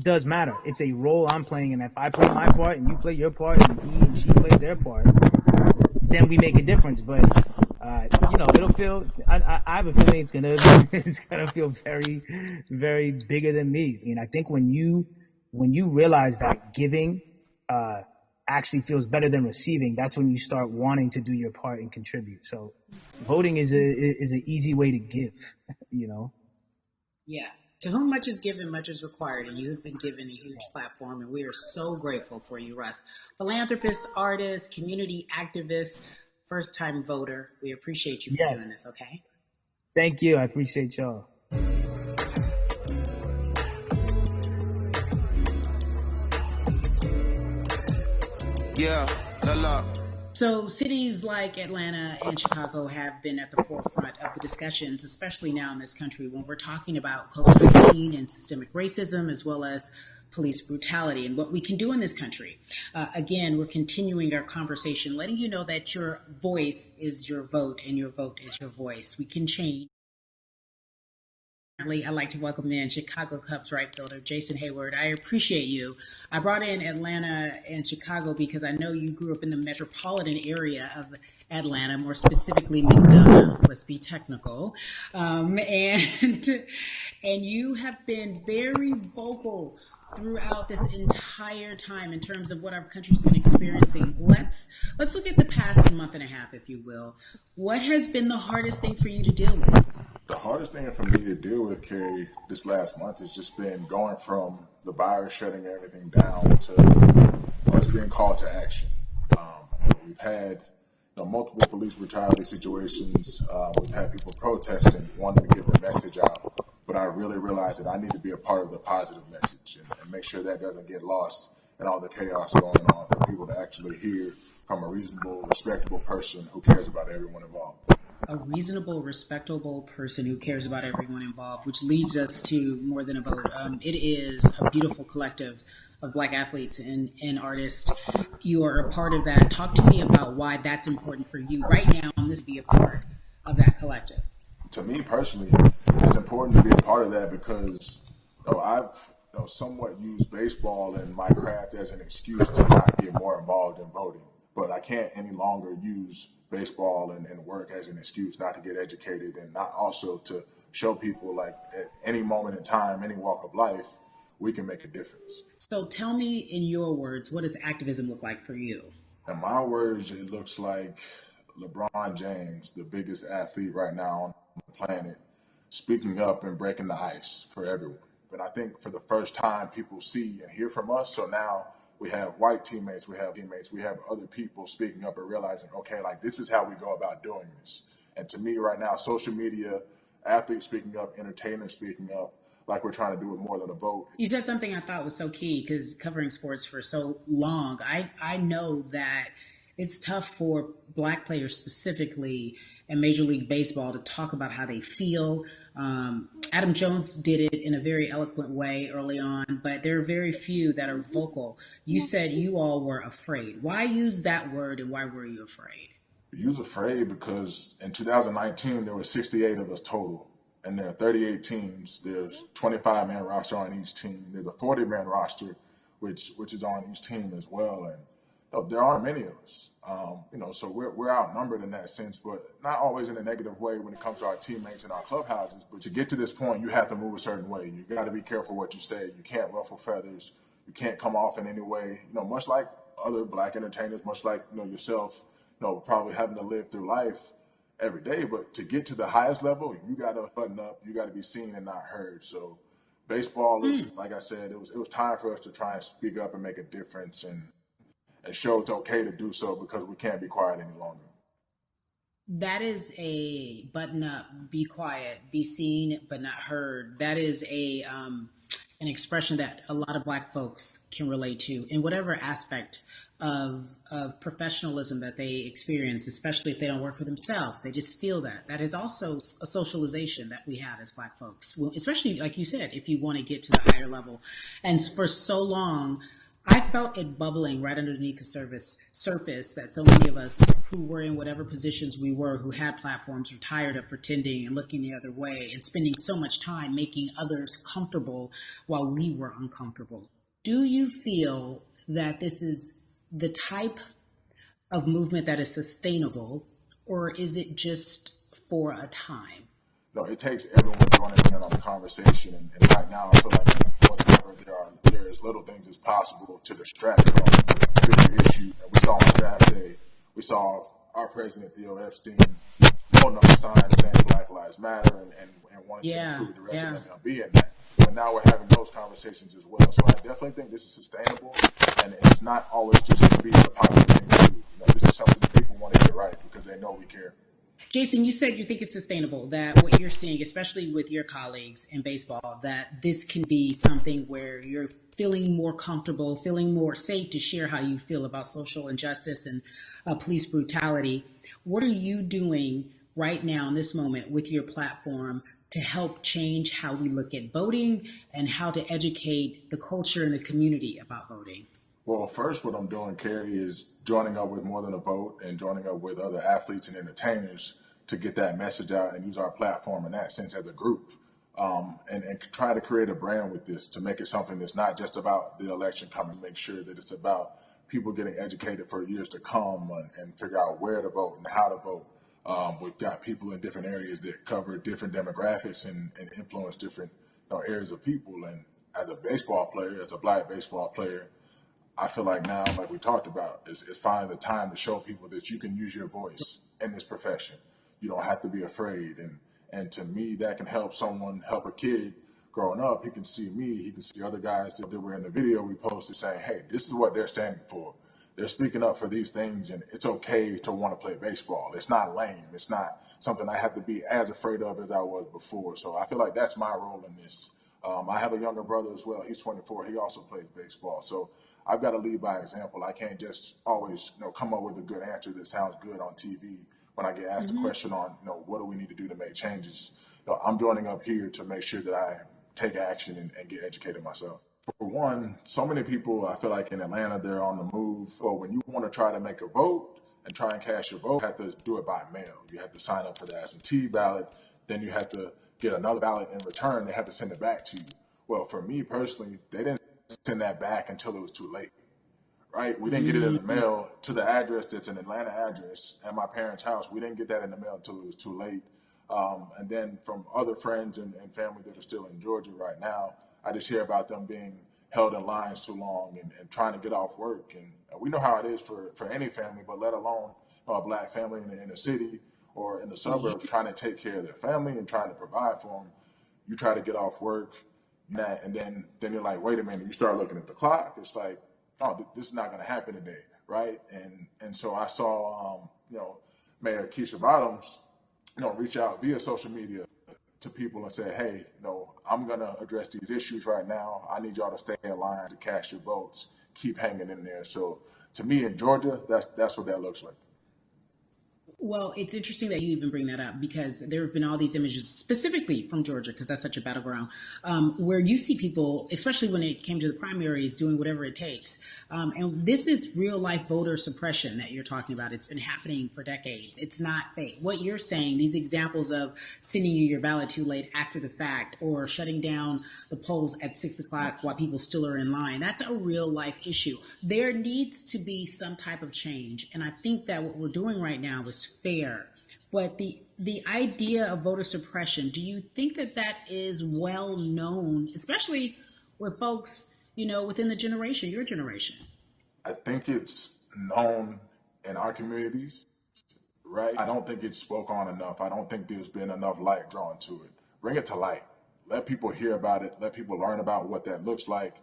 does matter. It's a role I'm playing, and if I play my part and you play your part and he and she plays their part, then we make a difference. But it'll feel. I have a feeling it's gonna feel very, very bigger than me. I think when you realize that giving actually feels better than receiving, that's when you start wanting to do your part and contribute. So, voting is an easy way to give. Yeah. To whom much is given, much is required, and you have been given a huge platform, and we are so grateful for you, Russ. Philanthropist, artist, community activist, first-time voter. We appreciate you for doing this, okay? Thank you. I appreciate y'all. Yeah, la la. So cities like Atlanta and Chicago have been at the forefront of the discussions, especially now in this country when we're talking about COVID-19 and systemic racism, as well as police brutality and what we can do in this country. Again, we're continuing our conversation, letting you know that your voice is your vote and your vote is your voice. We can change. I'd like to welcome in Chicago Cubs right fielder Jason Hayward. I appreciate you. I brought in Atlanta and Chicago because I know you grew up in the metropolitan area of Atlanta, more specifically McDonough. Let's be technical. And you have been very vocal throughout this entire time in terms of what our country's been experiencing. Let's look at the past month and a half, if you will. What has been the hardest thing for you to deal with? The hardest thing for me to deal with, Carrie, this last month has just been going from the virus shutting everything down to us being called to action. We've had multiple police brutality situations. We've had people protesting, wanting to get the message out. But I really realized that I need to be a part of the positive message and make sure that doesn't get lost in all the chaos going on, for people to actually hear from a reasonable, respectable person who cares about everyone involved. A reasonable, respectable person who cares about everyone involved, which leads us to More Than a Vote. It is a beautiful collective of Black athletes and artists. You are a part of that. Talk to me about why that's important for you right now, and this be a part of that collective. To me personally, it's important to be a part of that because I've somewhat used baseball and my craft as an excuse to not get more involved in voting. But I can't any longer use baseball and work as an excuse not to get educated and not also to show people like at any moment in time, any walk of life, we can make a difference. So tell me in your words, what does activism look like for you? In my words, it looks like LeBron James, the biggest athlete right now on the planet, speaking up and breaking the ice for everyone. But I think for the first time, people see and hear from us. So now we have white teammates, we have other people speaking up and realizing, okay, like this is how we go about doing this. And to me right now, social media, athletes speaking up, entertainers speaking up, like we're trying to do with More Than a Vote. You said something I thought was so key because covering sports for so long, I know that it's tough for Black players specifically in Major League Baseball to talk about how they feel. Adam Jones did it in a very eloquent way early on, but there are very few that are vocal. You said you all were afraid. Why use that word and why were you afraid? You was afraid because in 2019 there were 68 of us total. And there are 38 teams. There's 25-man roster on each team. There's a 40-man roster, which is on each team as well. And there aren't many of us. So we're outnumbered in that sense, but not always in a negative way when it comes to our teammates and our clubhouses. But to get to this point, you have to move a certain way. You got to be careful what you say. You can't ruffle feathers. You can't come off in any way. Much like other Black entertainers, much like yourself, probably having to live through life every day, but to get to the highest level, you got to button up, you got to be seen and not heard. So baseball is, like I said, it was time for us to try and speak up and make a difference and show it's okay to do so because we can't be quiet any longer. That is a button up, be quiet, be seen but not heard. That is an expression that a lot of Black folks can relate to in whatever aspect of professionalism that they experience, especially if they don't work for themselves. They just feel that. That is also a socialization that we have as Black folks, well, especially, like you said, if you want to get to the higher level. And for so long, I felt it bubbling right underneath the surface that so many of us who were in whatever positions we were, who had platforms, were tired of pretending and looking the other way and spending so much time making others comfortable while we were uncomfortable. Do you feel that this is the type of movement that is sustainable, or is it just for a time? No, it takes everyone joining in on the conversation, and right now I feel like more than ever there is little things as possible to distract from the bigger issue. And we saw on draft day, we saw our president Theo Epstein holding up a sign saying Black Lives Matter and wanting to include the rest of MLB in that. But now we're having those conversations as well. So I definitely think this is sustainable, and it's not always just going to be the popular thing to do. This is something that people want to get right because they know we care. Jason, you said you think it's sustainable, that what you're seeing, especially with your colleagues in baseball, that this can be something where you're feeling more comfortable, feeling more safe to share how you feel about social injustice and police brutality. What are you doing right now in this moment with your platform to help change how we look at voting and how to educate the culture and the community about voting? Well, first, what I'm doing, Carrie, is joining up with More Than a Vote and joining up with other athletes and entertainers to get that message out and use our platform in that sense as a group, and try to create a brand with this to make it something that's not just about the election coming, make sure that it's about people getting educated for years to come and figure out where to vote and how to vote. We've got people in different areas that cover different demographics and influence different areas of people. And as a baseball player, as a Black baseball player, I feel like now, like we talked about, is finding the time to show people that you can use your voice in this profession. You don't have to be afraid. And to me, that can help a kid growing up. He can see me, he can see other guys that were in the video we posted saying, hey, this is what they're standing for. They're speaking up for these things, and it's okay to want to play baseball. It's not lame. It's not something I have to be as afraid of as I was before. So I feel like that's my role in this. I have a younger brother as well. He's 24. He also plays baseball. So I've got to lead by example. I can't just always, come up with a good answer that sounds good on TV when I get asked a Mm-hmm. question on, what do we need to do to make changes. I'm joining up here to make sure that I take action and get educated myself. For one, so many people, I feel like in Atlanta, they're on the move. Or when you want to try to make a vote and try and cast your vote, you have to do it by mail. You have to sign up for the absentee ballot. Then you have to get another ballot in return. They have to send it back to you. Well, for me personally, they didn't send that back until it was too late, right? We didn't get it in the Mm-hmm. mail to the address that's an Atlanta address at my parents' house. We didn't get that in the mail until it was too late. And then from other friends and family that are still in Georgia right now, I just hear about them being held in lines too long and trying to get off work. And we know how it is for any family, but let alone a black family in the inner city or in the Yeah. suburbs trying to take care of their family and trying to provide for them. You try to get off work, and then you're like, wait a minute. You start looking at the clock. It's like, oh, this is not going to happen today, right? And so I saw, Mayor Keisha Bottoms, reach out via social media to people and say, hey, I'm going to address these issues right now. I need y'all to stay in line to cast your votes. Keep hanging in there. So to me in Georgia, that's what that looks like. Well, it's interesting that you even bring that up because there have been all these images specifically from Georgia, because that's such a battleground, where you see people, especially when it came to the primaries, doing whatever it takes. And this is real life voter suppression that you're talking about. It's been happening for decades. It's not fake. What you're saying, these examples of sending you your ballot too late after the fact or shutting down the polls at 6 o'clock while people still are in line, that's a real life issue. There needs to be some type of change. And I think that what we're doing right now is fair. But the idea of voter suppression, do you think that is well known, especially with folks, within the generation, your generation? I think it's known in our communities, right? I don't think it's spoke on enough. I don't think there's been enough light drawn to it. Bring it to light. Let people hear about it. Let people learn about what that looks like,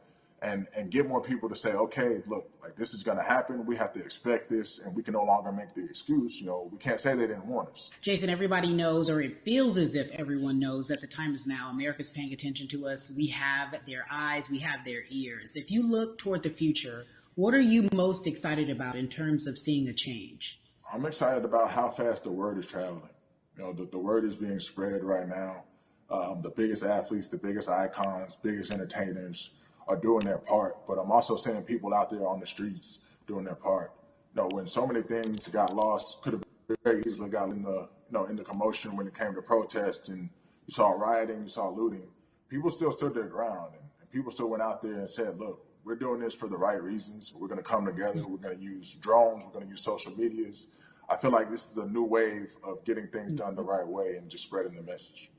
and get more people to say, okay, look, like this is going to happen. We have to expect this, and we can no longer make the excuse. We can't say they didn't warn us. Jason, everybody knows, or it feels as if everyone knows, that the time is now. America's paying attention to us. We have their eyes. We have their ears. If you look toward the future, what are you most excited about in terms of seeing a change? I'm excited about how fast the word is traveling. The word is being spread right now. The biggest athletes, the biggest icons, biggest entertainers are doing their part. But I'm also seeing people out there on the streets doing their part. When so many things got lost, could have very easily got in the commotion when it came to protests, and you saw rioting, you saw looting. People still stood their ground, and people still went out there and said, look, we're doing this for the right reasons. We're going to come together. We're going to use drones. We're going to use social medias. I feel like this is a new wave of getting things done the right way and just spreading the message.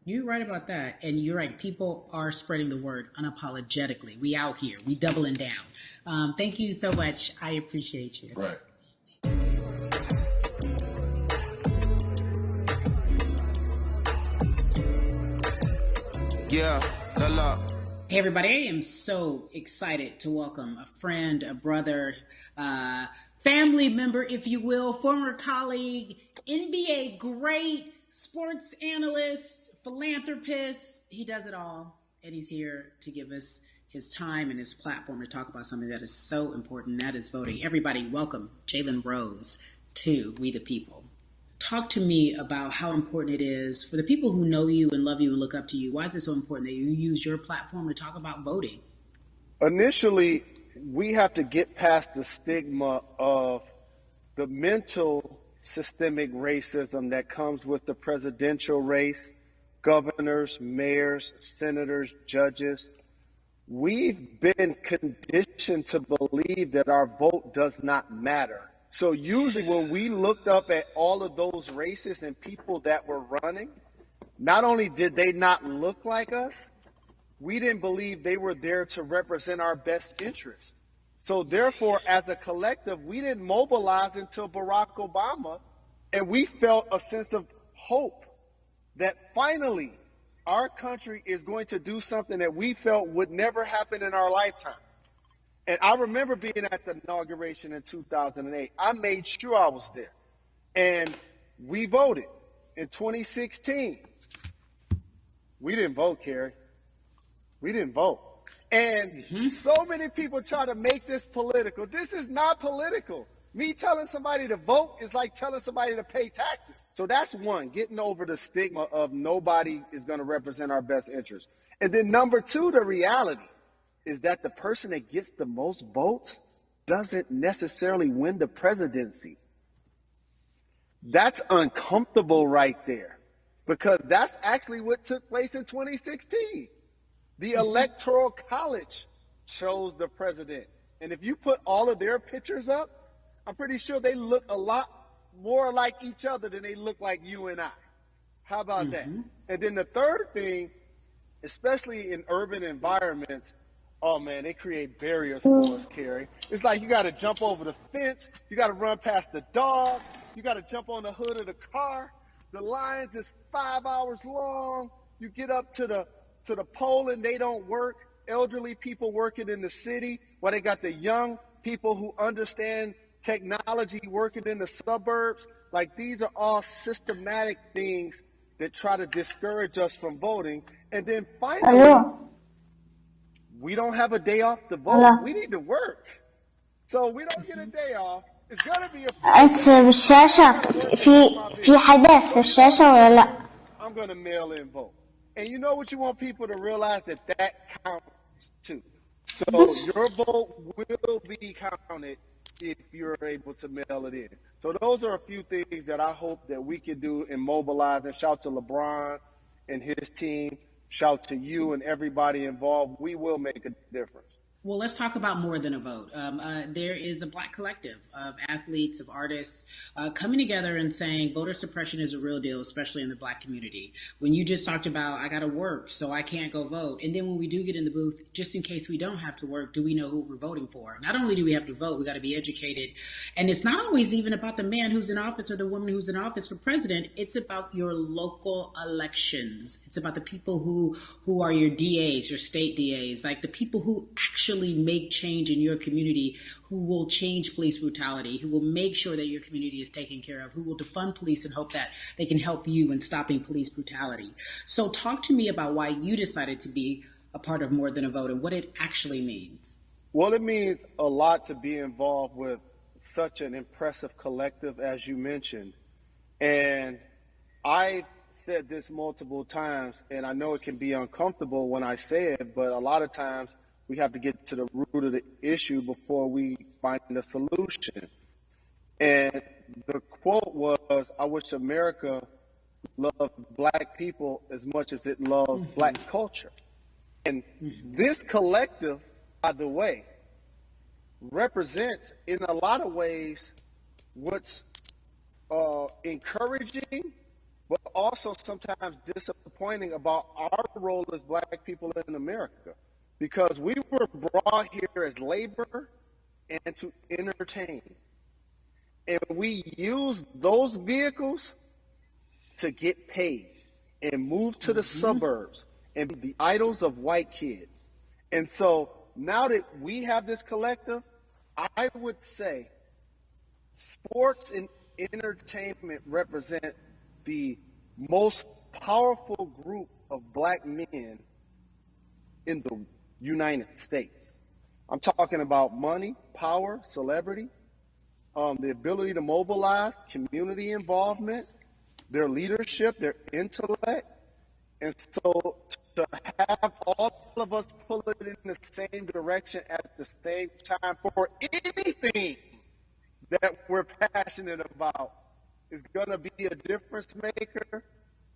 You're right about that. And you're right. People are spreading the word unapologetically. We out here. We doubling down. Thank you so much. I appreciate you. Right. Yeah, la la. Hey everybody, I am so excited to welcome a friend, a brother, family member, if you will, former colleague, NBA great, sports analyst, philanthropist. He does it all, and he's here to give us his time and his platform to talk about something that is so important, that is voting. Everybody, welcome Jalen Rose to We the People. Talk to me about how important it is for the people who know you and love you and look up to you. Why is it so important that you use your platform to talk about voting? Initially, we have to get past the stigma of the mental systemic racism that comes with the presidential race, governors, mayors, senators, judges. We've been conditioned to believe that our vote does not matter. So usually when we looked up at all of those races and people that were running, not only did they not look like us, we didn't believe they were there to represent our best interests. So therefore, as a collective, we didn't mobilize until Barack Obama, and we felt a sense of hope that finally our country is going to do something that we felt would never happen in our lifetime. And I remember being at the inauguration in 2008. I made sure I was there. And we voted. In 2016, we didn't vote, Kerry. We didn't vote. And so many people try to make this political. This is not political. Me telling somebody to vote is like telling somebody to pay taxes. So that's one, getting over the stigma of nobody is going to represent our best interest. And then number two, the reality is that the person that gets the most votes doesn't necessarily win the presidency. That's uncomfortable right there, because that's actually what took place in 2016. The Electoral College chose the president. And if you put all of their pictures up, I'm pretty sure they look a lot more like each other than they look like you and I. How about that? And then the third thing, especially in urban environments, oh man, they create barriers for us, Carrie. It's like you got to jump over the fence, you got to run past the dog, you got to jump on the hood of the car. The lines is 5 hours long. You get up to the poll and they don't work. Elderly people working in the city, while they got the young people who understand technology working in the suburbs. Like, these are all systematic things that try to discourage us from voting. And then finally, we don't have a day off to vote. We need to work. So we don't get a day off. It's going to be a اكتب بالشاشة في حدث في الشاشة ولا لا؟ I'm going to mail in vote. And you know what you want people to realize, that counts too. So your vote will be counted if you're able to mail it in. So those are a few things that I hope that we can do and mobilize. And shout to LeBron and his team. Shout to you and everybody involved. We will make a difference. Well, let's talk about more than a vote. There is a Black collective of athletes, of artists coming together and saying voter suppression is a real deal, especially in the Black community. When you just talked about, I got to work, so I can't go vote. And then when we do get in the booth, just in case we don't have to work, do we know who we're voting for? Not only do we have to vote, we got to be educated. And it's not always even about the man who's in office or the woman who's in office for president. It's about your local elections. It's about the people who are your DAs, your state DAs, like the people who actually make change in your community, who will change police brutality, who will make sure that your community is taken care of, who will defund police and hope that they can help you in stopping police brutality. So talk to me about why you decided to be a part of More Than a Vote and what it actually means. Well, it means a lot to be involved with such an impressive collective, as you mentioned. And I said this multiple times, and I know it can be uncomfortable when I say it, but a lot of times we have to get to the root of the issue before we find a solution. And the quote was, I wish America loved Black people as much as it loves Black culture. And this collective, by the way, represents in a lot of ways what's encouraging, but also sometimes disappointing about our role as Black people in America. Because we were brought here as labor and to entertain. And we use those vehicles to get paid and move to the suburbs and be the idols of white kids. And so now that we have this collective, I would say sports and entertainment represent the most powerful group of Black men in the United States. I'm talking about money, power, celebrity, the ability to mobilize, community involvement, their leadership, their intellect. And so to have all of us pull it in the same direction at the same time for anything that we're passionate about is going to be a difference maker,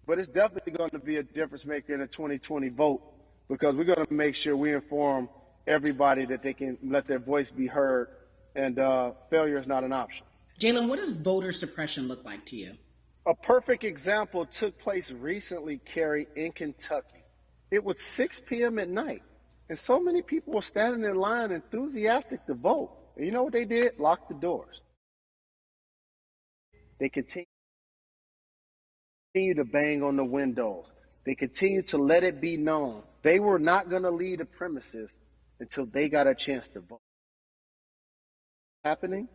but it's definitely going to be a difference maker in the 2020 vote, because we're going to make sure we inform everybody that they can let their voice be heard, and failure is not an option. Jalen, what does voter suppression look like to you? A perfect example took place recently, Carrie, in Kentucky. It was 6 p.m. at night, and so many people were standing in line enthusiastic to vote. And you know what they did? Locked the doors. They continued to bang on the windows. They continued to let it be known they were not going to leave the premises until they got a chance to vote. Happening,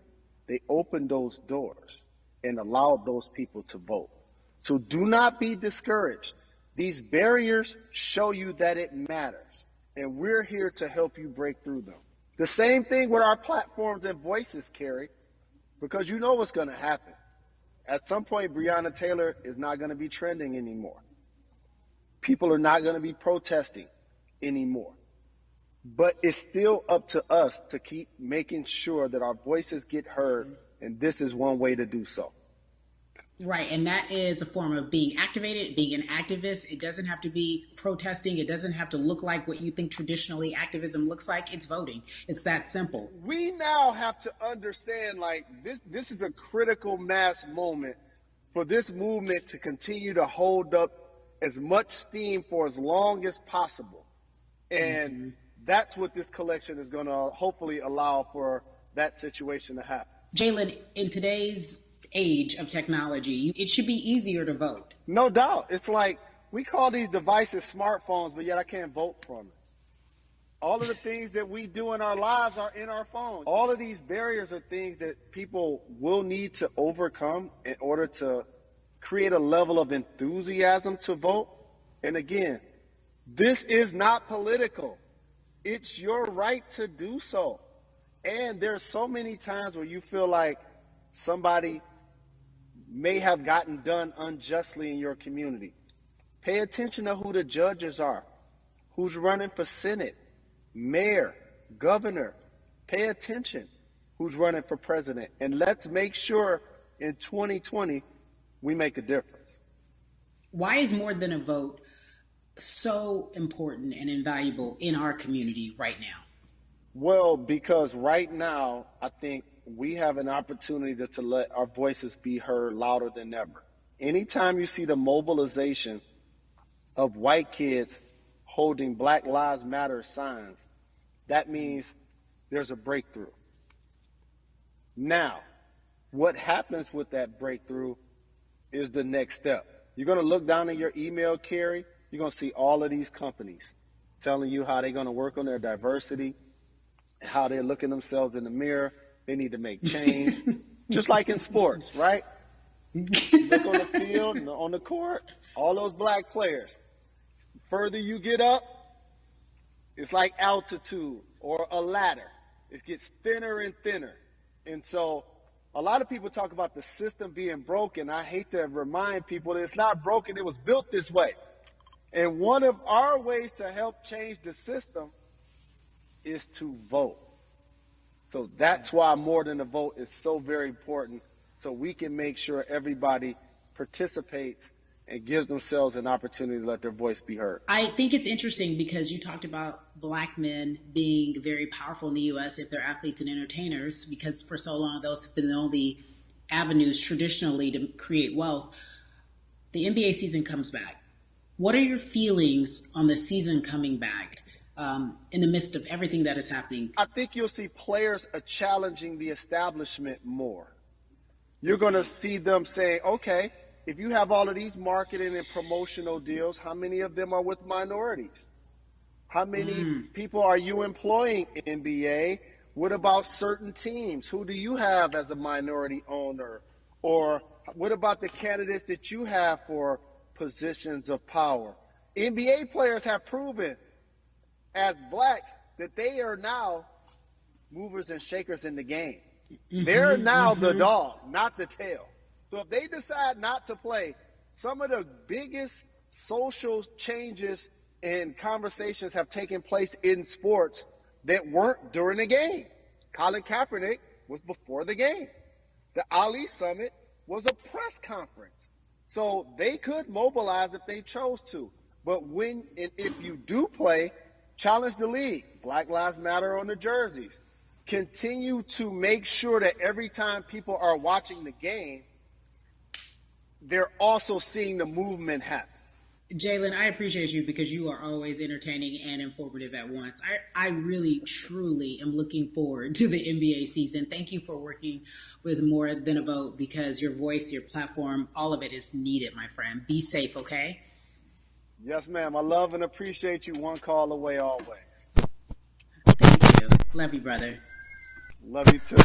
they opened those doors and allowed those people to vote. So do not be discouraged. These barriers show you that it matters. and we're here to help you break through them. The same thing with our platforms and voices, Carrie, because you know what's going to happen. At some point, Breonna Taylor is not going to be trending anymore. People are not going to be protesting anymore. But it's still up to us to keep making sure that our voices get heard, and this is one way to do so. Right, and that is a form of being activated, being an activist. It doesn't have to be protesting. It doesn't have to look like what you think traditionally activism looks like. It's voting. It's that simple. We now have to understand, like, this is a critical mass moment for this movement to continue to hold up as much steam for as long as possible. And that's what this collection is going to hopefully allow for that situation to happen. Jalen, in today's age of technology, it should be easier to vote. No doubt. It's like we call these devices smartphones, but yet I can't vote from it. All of the things that we do in our lives are in our phones. All of these barriers are things that people will need to overcome in order to create a level of enthusiasm to vote. And again, this is not political. It's your right to do so. And there's so many times where you feel like somebody may have gotten done unjustly in your community. Pay attention to who the judges are, who's running for Senate, mayor, governor. Pay attention who's running for president. And let's make sure in 2020 we make a difference. Why is more than a vote so important and invaluable in our community right now? Well, because right now, I think we have an opportunity to let our voices be heard louder than ever. Anytime you see the mobilization of white kids holding Black Lives Matter signs, that means there's a breakthrough. Now, what happens with that breakthrough is the next step. You're going to look down in your email, Carrie. You're going to see all of these companies telling you how they're going to work on their diversity, how they're looking themselves in the mirror. They need to make change. Just like in sports, right? Look on the field, on the court, all those black players. The further you get up, it's like altitude or a ladder. It gets thinner and thinner. And so a lot of people talk about the system being broken. I hate to remind people that it's not broken. It was built this way. And one of our ways to help change the system is to vote. So that's why more than a vote is so very important, so we can make sure everybody participates and gives themselves an opportunity to let their voice be heard. I think it's interesting because you talked about black men being very powerful in the U.S. if they're athletes and entertainers, because for so long those have been the only avenues traditionally to create wealth. The NBA season comes back. What are your feelings on the season coming back? In the midst of everything that is happening? I think you'll see players challenging the establishment more. You're going to see them saying, okay, if you have all of these marketing and promotional deals, how many of them are with minorities? How many people are you employing in NBA? What about certain teams? Who do you have as a minority owner? Or what about the candidates that you have for positions of power? NBA players have proven as blacks that they are now movers and shakers in the game. They're now the dog, not the tail. So if they decide not to play, some of the biggest social changes and conversations have taken place in sports that weren't during the game. Colin Kaepernick was before the game. The Ali Summit was a press conference. So they could mobilize if they chose to. But when and if you do play, challenge the league. Black Lives Matter on the jerseys. Continue to make sure that every time people are watching the game, they're also seeing the movement happen. Jalen, I appreciate you because you are always entertaining and informative at once. I really, truly am looking forward to the NBA season. Thank you for working with More Than a Vote because your voice, your platform, all of it is needed, my friend. Be safe, okay? Yes, ma'am. I love and appreciate you. One call away always. Thank you. Love you, brother. Love you too.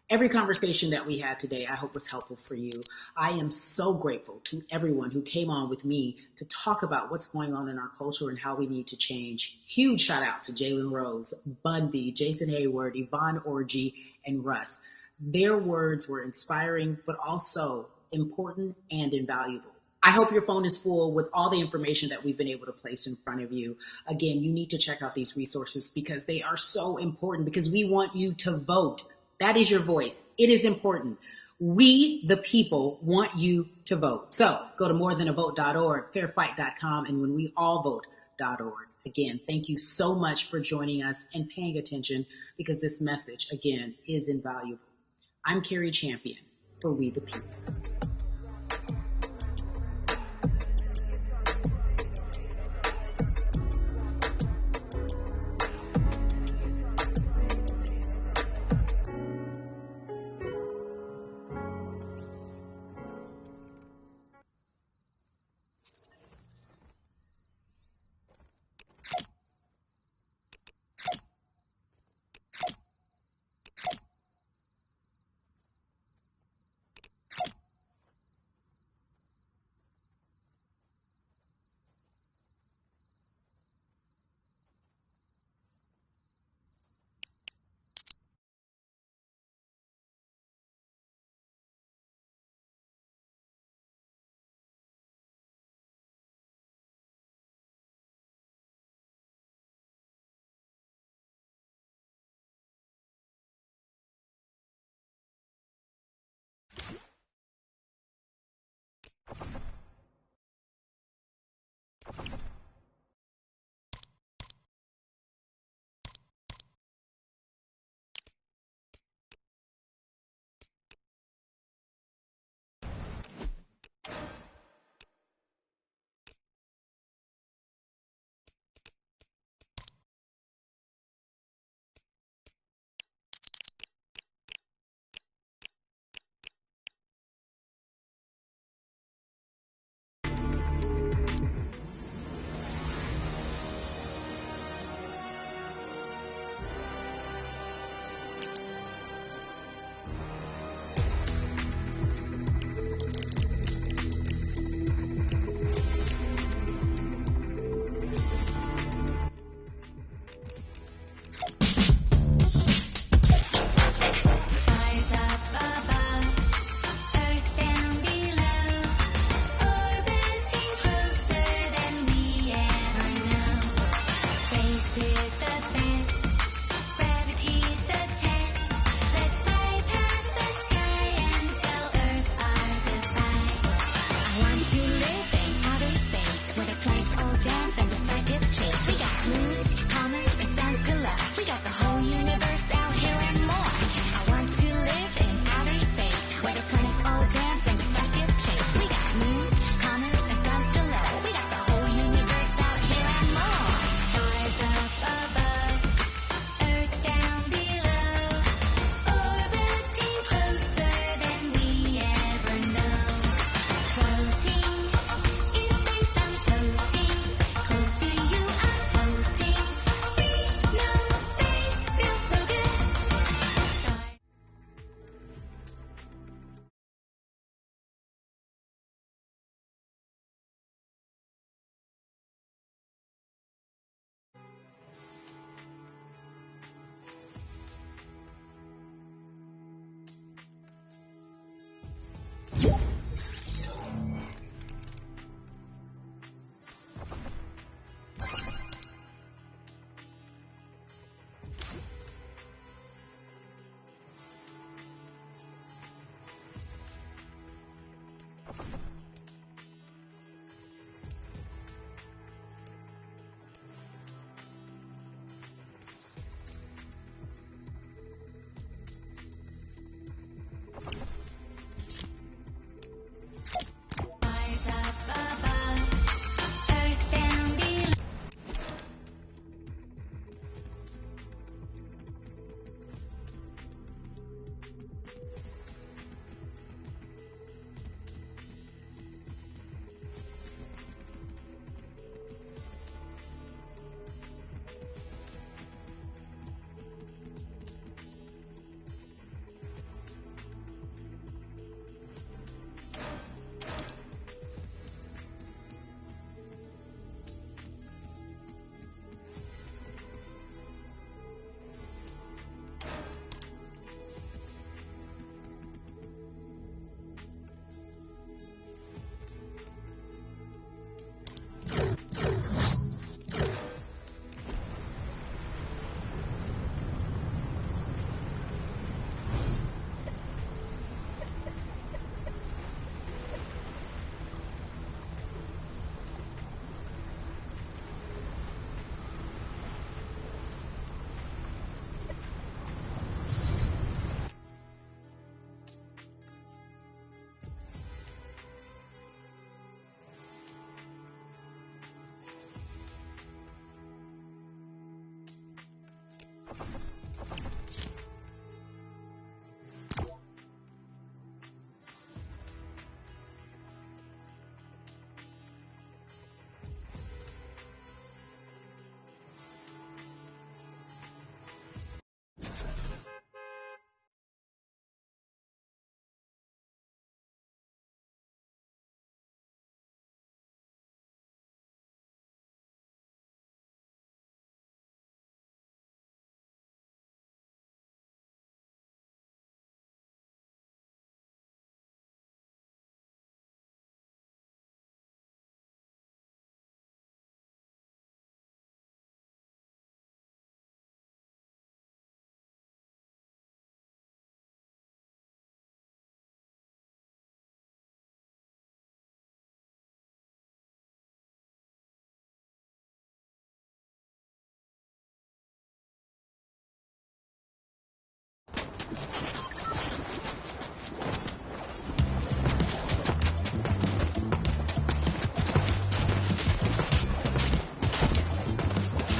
Every conversation that we had today, I hope was helpful for you. I am so grateful to everyone who came on with me to talk about what's going on in our culture and how we need to change. Huge shout out to Jalen Rose, Bun B, Jason Hayward, Yvonne Orgy, and Russ. Their words were inspiring, but also important and invaluable. I hope your phone is full with all the information that we've been able to place in front of you. Again, you need to check out these resources because they are so important, because we want you to vote. That is your voice. It is important. We, the people, want you to vote. So go to morethanavote.org, fairfight.com, and whenweallvote.org. Again, thank you so much for joining us and paying attention, because this message, again, is invaluable. I'm Carrie Champion for We the People.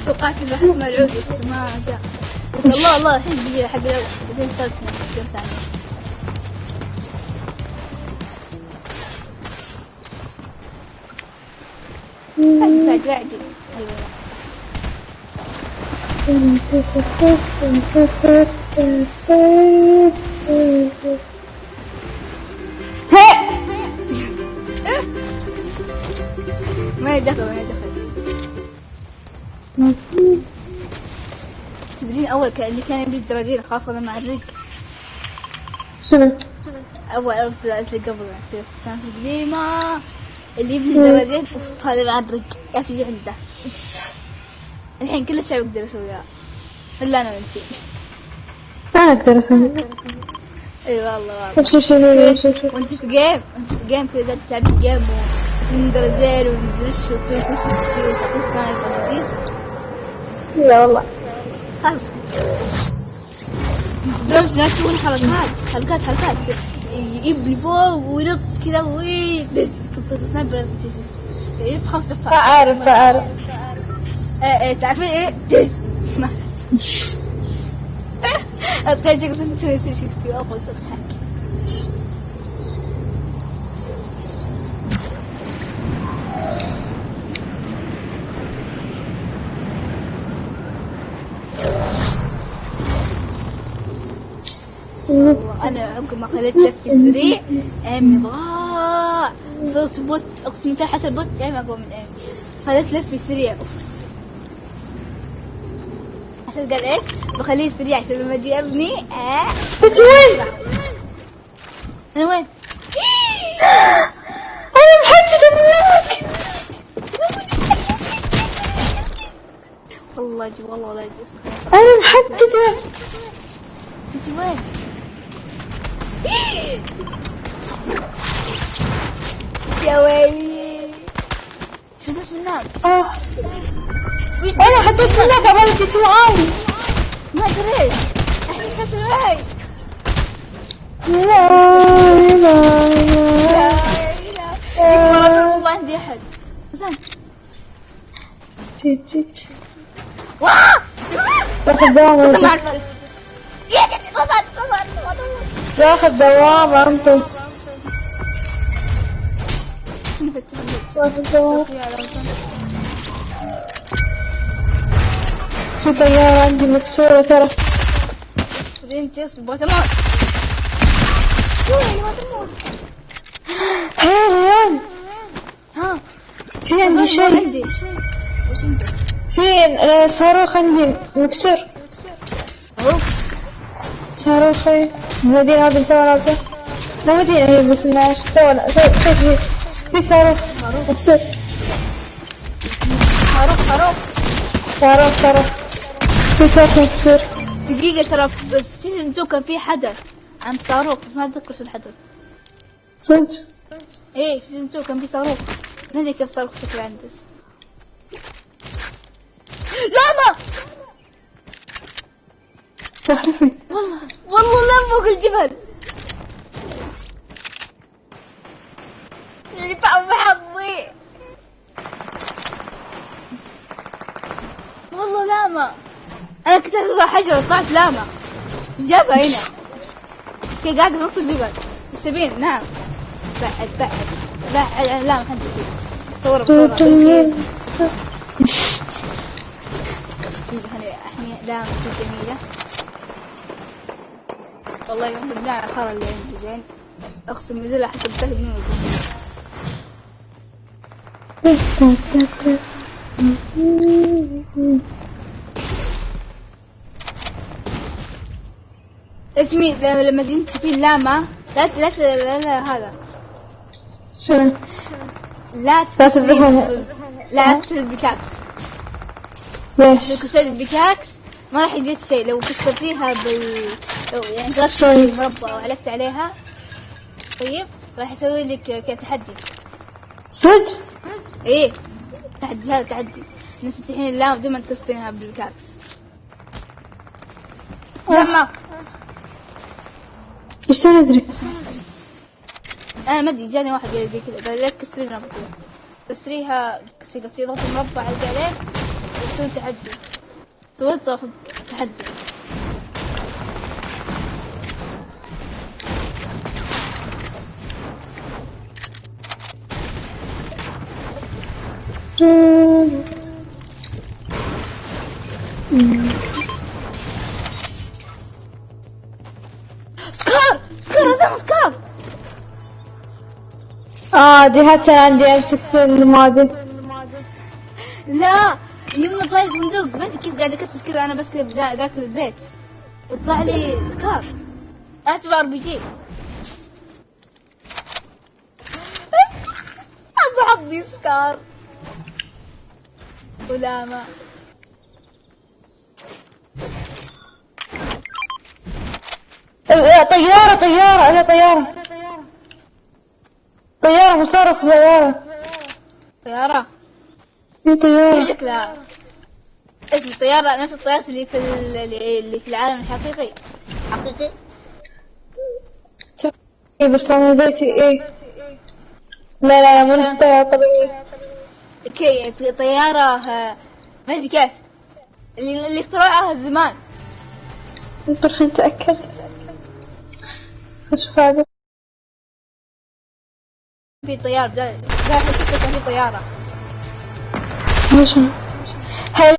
توقعت انه راح اسمع العود بس ما جاء. الله الله الحين بيجي حق الأول بعدين سالتنا يوم ثاني. بس بعدي ما يدخل تدرين أول اللي كان يبي الدراجين خاصة مع الرق. شنو؟ أول سألت قبل السنة القديمة اللي يبني الدراجين هذا مع الرق يا تجي عنده. الحين كل الشعب يقدر يسويها إلا أنا وأنتي. أنا أقدر أسوي. اي والله شوف وانت في جيم كذا تلعبي جيم وتندر زين ومدريش وتسوي كل وتعطي سنايبر كويس. لا والله خلاص تدرون ناس يسوون حركات يبني فوق وينط كذا ويدش سنايبر يلف 5 دفعات. أعرف تعرفين ايه دش ما أتخيل شكلك تسوي 360 أفضل تضحك. أنا عقب ما خليت لفي سريع أمي ضاع صوت بوت أقسم بالله حتى البوت أمي أقوى من أمي خليت لفي سريع أوف. عشان قال إيش بخليه سريع عشان لما أجي أبني أنت وين؟ أنا وين؟ أنا محددة منك والله جي والله لا جي أنا محددة. أنت وين؟ يا ويلي شو داش من الناس؟ أنا حددت منك أبغى تجي معاي. ما دريت أحس حتى معي. لا والله ما عندي أحد. زين جيت واه تاخذ دوامة تاخذ دوامة أنت تاخذ دوامة. في طيارة عندي مكسورة ترى. انت اصبر تموت. وين ما تموت. هاي ريان ها في عندي شيء. عندي وش انت؟ في صاروخ عندي مكسور. صاروخ مدينة هذا الجوال لا مدينة هي بس إنها جوال شوف في صاروخ مكسور. صاروخ في صاروخ مكسور. دقيقة ترى في سيزن 2 كان في حدث عن صاروخ ما أتذكر شو الحدث. صدق؟ إيه في سيزن 2 كان في صاروخ ما أدري كيف صاروخ شكله عنده. لاما تعرفي والله لا فوق الجبل اللي طعم حظي والله لاما. أنا كنت ابغى حجر وطلعت لاما. جابها هنا. هي قاعدة في نص الجبل. السبين نعم. بعد عن لاما حد فيه. صورة بصورة. هني أحمي لاما جميلة. والله يوم بالله الخرا اللي عندي زين. أقسم بالله حتى بتاخد منه اسمي لما انت تشوفين لاما لا هذا شنو؟ لا تكسر البيكاكس. ليش؟ لو كسرت البيكاكس ما راح يجي شيء. لو كسرتيها لو يعني ضغطتي مربع وعلقت عليها طيب راح يسوي لك كتحدي. صدق؟ ايه تحدي. هذا تحدي انك تفتحين اللام بدون ما تكسرينها بالبيكاكس. لما ايش تبي ندري؟ انا ما ادري جاني واحد زي كذا قال لك كسريها مربع. كسريها كسري ضغط مربع علق عليه وتسوي تحدي. سويت تحدي. سكار دي حتى عندي M16 الماضي. لا يوم طلع لي صندوق ما ادري كيف قاعد اكسر كذا انا بس كذا ذاك البيت وطلع لي سكار. اعتبر RPG. ابغى اعطي سكار ولاما. طيارة مصارف طيارة طيارة شكلها اسم الطيارة نفس الطيارات اللي في العالم الحقيقي. ايه بس انا زيتي ايه. لا مو نفس طيارة طبيعية. طيارة ما ادري كيف اللي اخترعوها زمان. نقدر خلينا نتأكد. اشوف هذا في طيارة داخل في طيارة. ماشي هاي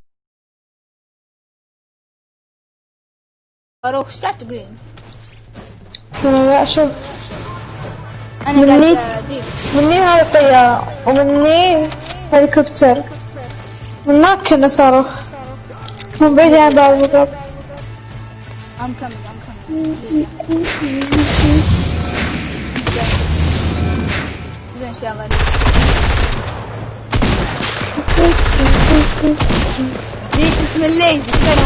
اروح. ايش قاعد تقولين؟ انا لا اشوف. انا قاعد اجيب مني هاي الطيارة ومني هليكوبتر. من هناك كنا صاروخ من بعيد عن باب الباب. ام كمل زين ان شاء الله. جيت اسم الليل فين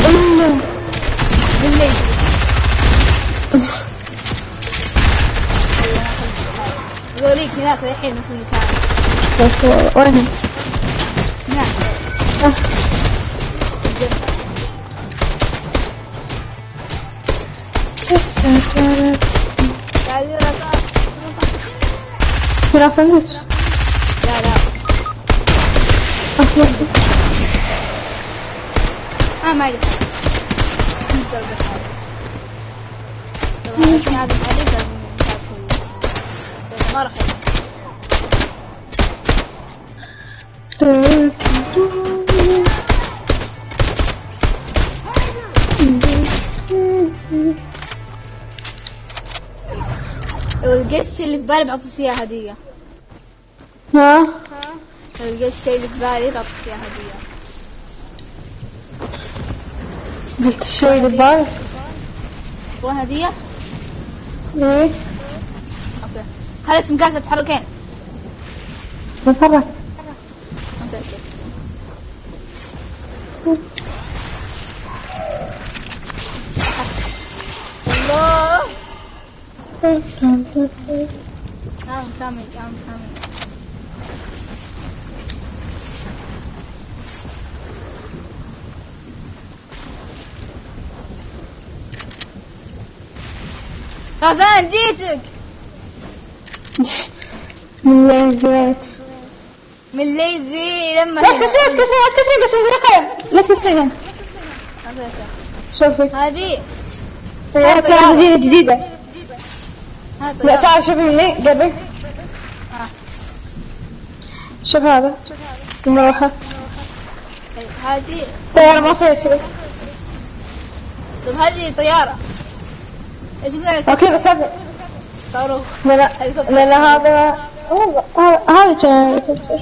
وين؟ الليل ذوليك هناك الحين نفس المكان. وين؟ هناك. كنا سندوتش. لا ما يدخل. انت البحر طبعا هذا الحديث لازم ما راح لو لقيت الشيء اللي في بالي بعطيك اياه هدية. ها؟ لو لقيت الشيء اللي في بالي بعطيك اياه هدية. قلت الشيء اللي في بالك؟ تبغون هدية؟ ايه اوكي خلي اسم قاسة تتحركين. بتحرك. اوكي الله. I'm coming. رضان جيتك. من وين جيت؟ من ليزي لما لا تكسرين بس انزلي لا تكسرين. شوفي هذه طيارة جديدة. هذا لا تعال شوفي مني قبل. شوف هذا المروحة. هذه طيارة ما فيها شيء. طب هذه طيارة. ايش قلت؟ اوكي بس هذا صاروخ. لا هذا هذا كان هليكوبتر.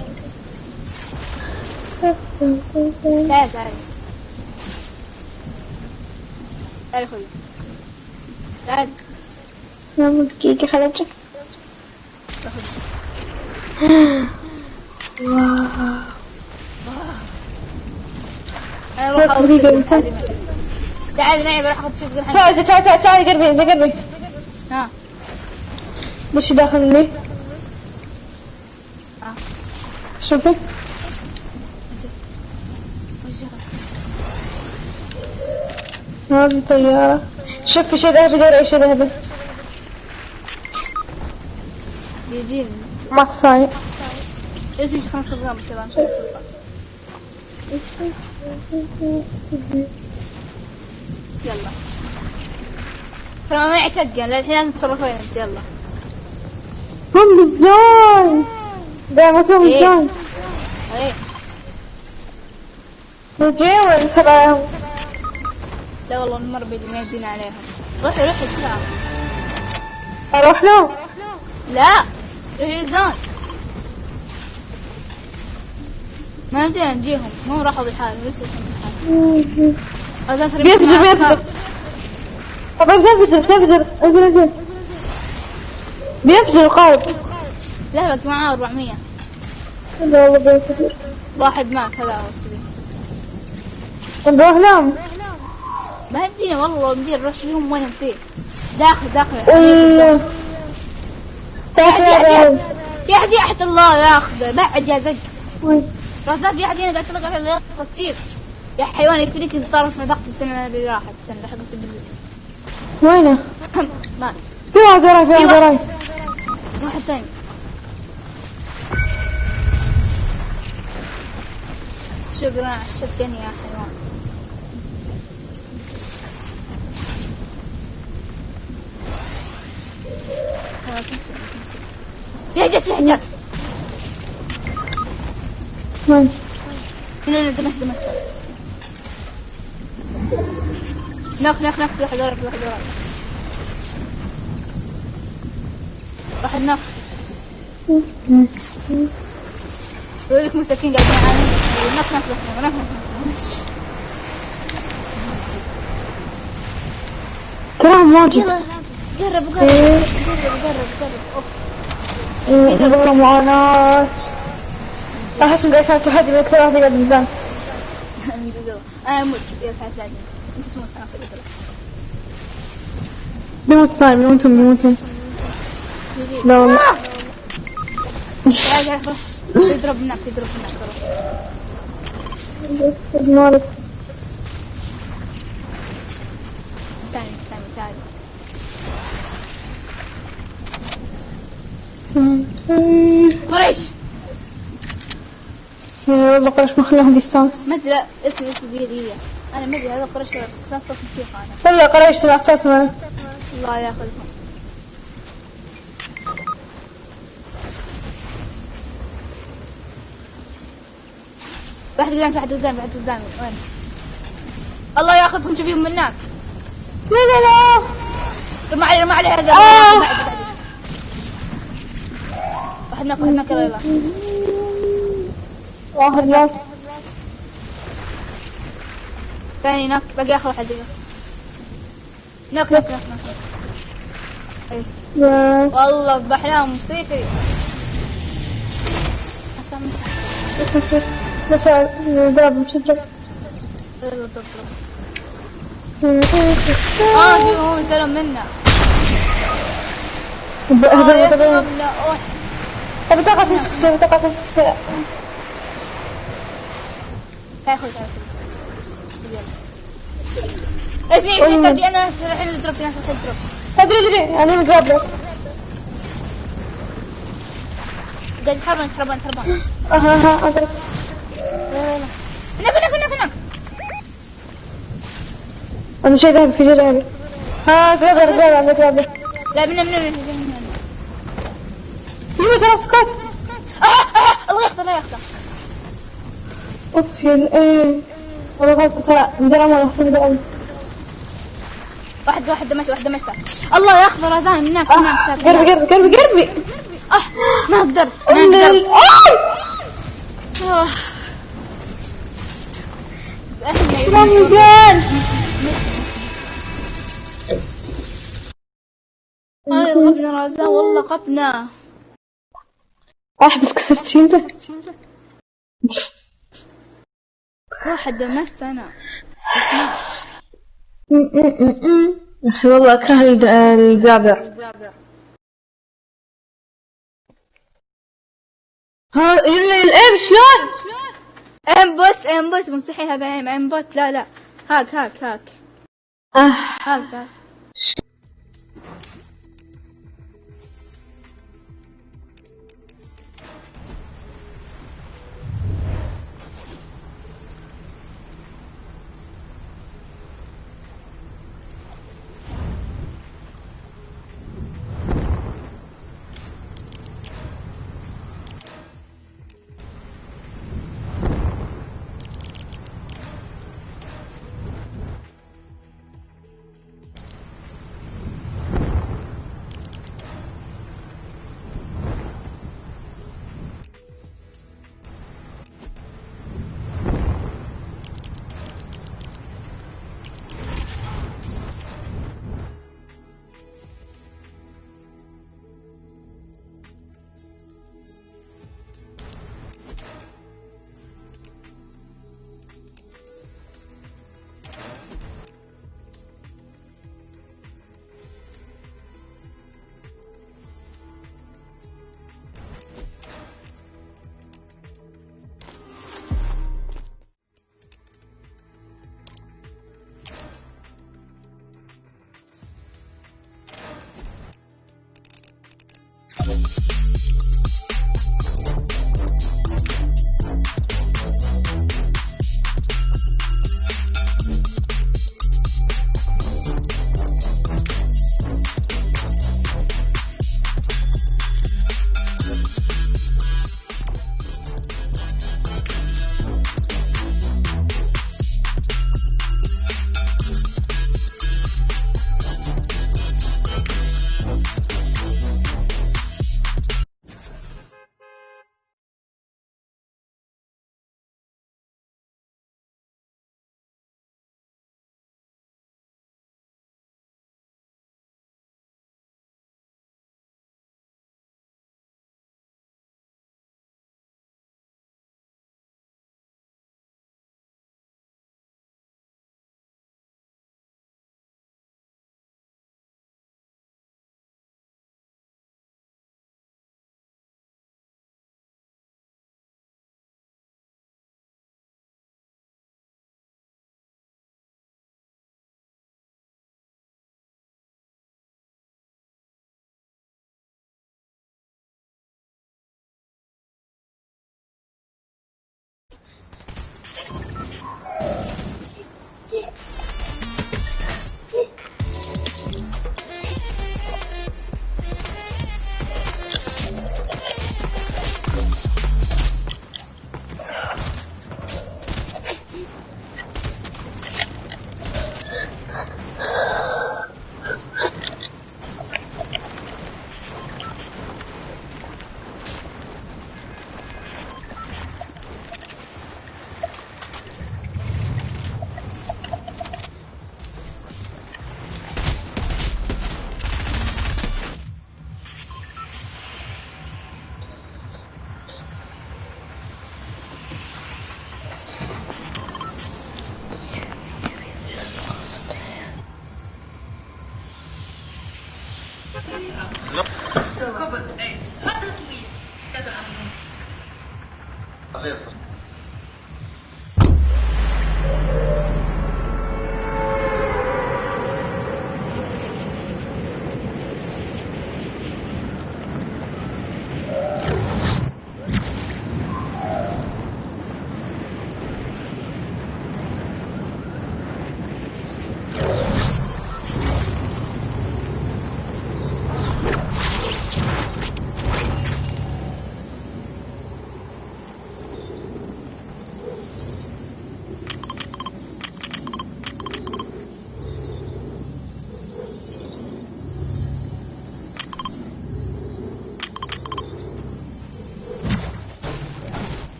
تعال خذي. تعال. دقيقة خليني أشوف. أنا أروح أوصل. تعال معي بروح أخذ شيء تقول حاجة. تعال قربي. ها. وش داخل مني؟ شوفي. هذه طيارة. شوفي شيء ذهبي غير أي شيء ذهبي. جي ما تصاير. إيش 5 دقائق كذا. يلا. ترى ما معي شقة للحين تصرفين أنت يلا. هم بالزون. دامتهم بالزون. إيه. نجي ونسب عليهم. لا والله المرة بيجي ما يدينا عليهم. روحي بسرعة. أروح له. لا. روحي الزون. ما يمدينا نجيهم. مو راحوا بالحال ليش بالحال. بيفجر. طب تفجر. انزل. بيفجر القائد. لا بك معاه 400. لا والله بيفجر. واحد مات هذا أول سبيل. نروح لهم. ما يمدينا والله يمدينا نروح فيهم وينهم فيه. داخل. يا أخي أحد الله ياخذه بعد يا زق. رزاق في أحد هنا قاعد تطلق على التصير. يا حيوان يكفيك تطرف من ضغط السنة اللي راحت السنة اللي حقت البرزيل. وينه؟ مات. في واحد وراي. واحد ثاني. شكرا على الشكن يا حيوان. يحجز. وين؟ هنا دمشق. ناك في واحد وراك. واحد ناك. ذولك مساكين قاعدين يعانون. ناك. تراهم واجد. قرب. اوف. والله معاناة. أحس قاعد يسوي تحدي من أكثر واحد قاعد قدام. أنا أموت. يا سعد أنت تموت أنا أصدق. بيموت ثاني بيموتون. لا والله. يا يضرب الناك. مالك. تعال. قريش. والله قريش ما خلاهم يستانس. ما ادري. لا اسمي دقيقة. انا ما ادري هذا قريش ولا سمعت صوت موسيقى انا. والله قريش سمعت صوت مالك. الله ياخذهم. واحد قدامي وين؟ الله ياخذهم شوفيهم من هناك. لا رمى علي هذا. واحد ناك يلا. واحد ناك. ثاني ناك. باقي اخر واحد ناك. اي والله ذبحناهم سريع. بس نضرب مش نضرب. شو هو يتكلم منا. طب بطاقة تسكسر. خذ اسمعي تربي انا الحين نضرب في ناس الحين تضرب. ادري انا مضرب. قاعد يتحربن. ها أدرك. لا هناك. أنا شيء ذهب في جرعي. ها جرابر عندك جرابر. لا من يلا ترى سكوت. الله يخطر. أوف يا الإيه. والله غلط ترى مدرم ولا خصم واحدة ماشي. الله يخضر دايم هناك. قربي. ما قدرت. رمضان. قبنا رازان والله قبنا. بس كسرت شي انت. واحد دمست انا. يا اخي والله اكره الجابر. ها الام شلون؟ ام بوس مستحيل هذا ام بوت. لا هاك هاك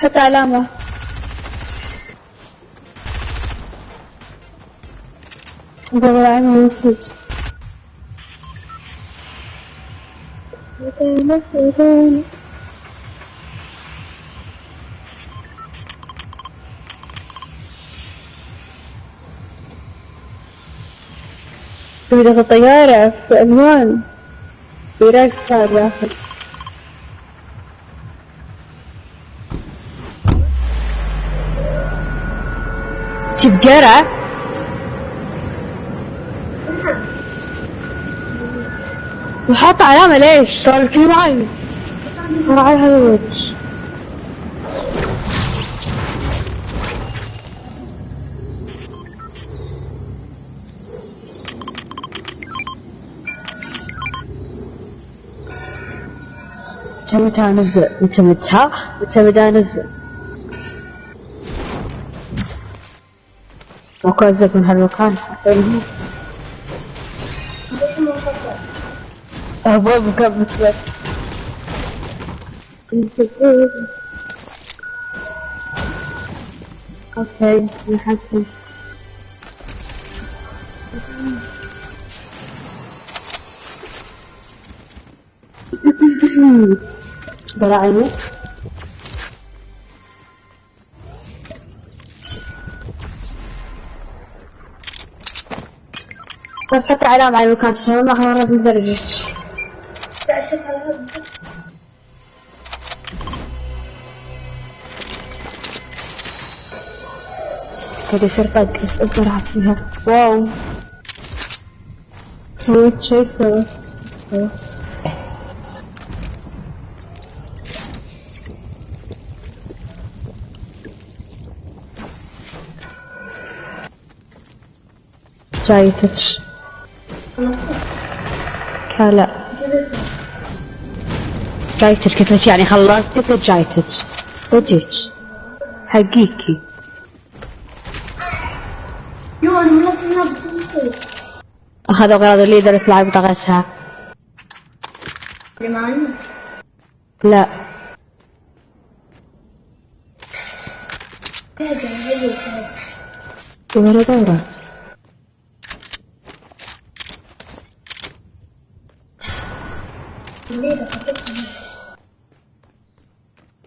حط علامة. دور على مسج. في الطيارة في ألوان في رقص صار داخل. تبقرة وحط علامة ليش؟ صار الكل معي صار على هذا الوجه. متى انزل متى انزل ماكو ازق من هالمكان ابواب مكان متزق. اوكي نحسن براعيني طيب حط علامة على المكان عشان ما خربت من درجتك. كده يصير فرق بس انت راح فيها. واو سويت شي سويت جايتك كلا جايتك قلت لك يعني خلصت قلت جايتك وجيك حقيقي. أخذوا أغراض الليدر يطلع بطاقتها. لا ولا دورة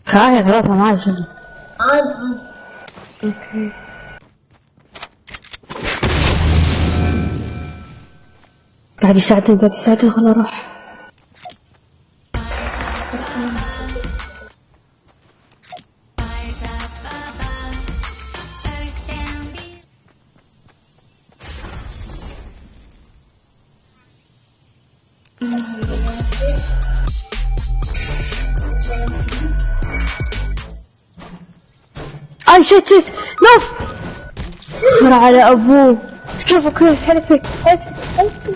كاي أغراضها معي شنو اوكي قاعد يساعدون خلنا نروح. اي شت نوف صار على ابوه كيف حلفك اوكي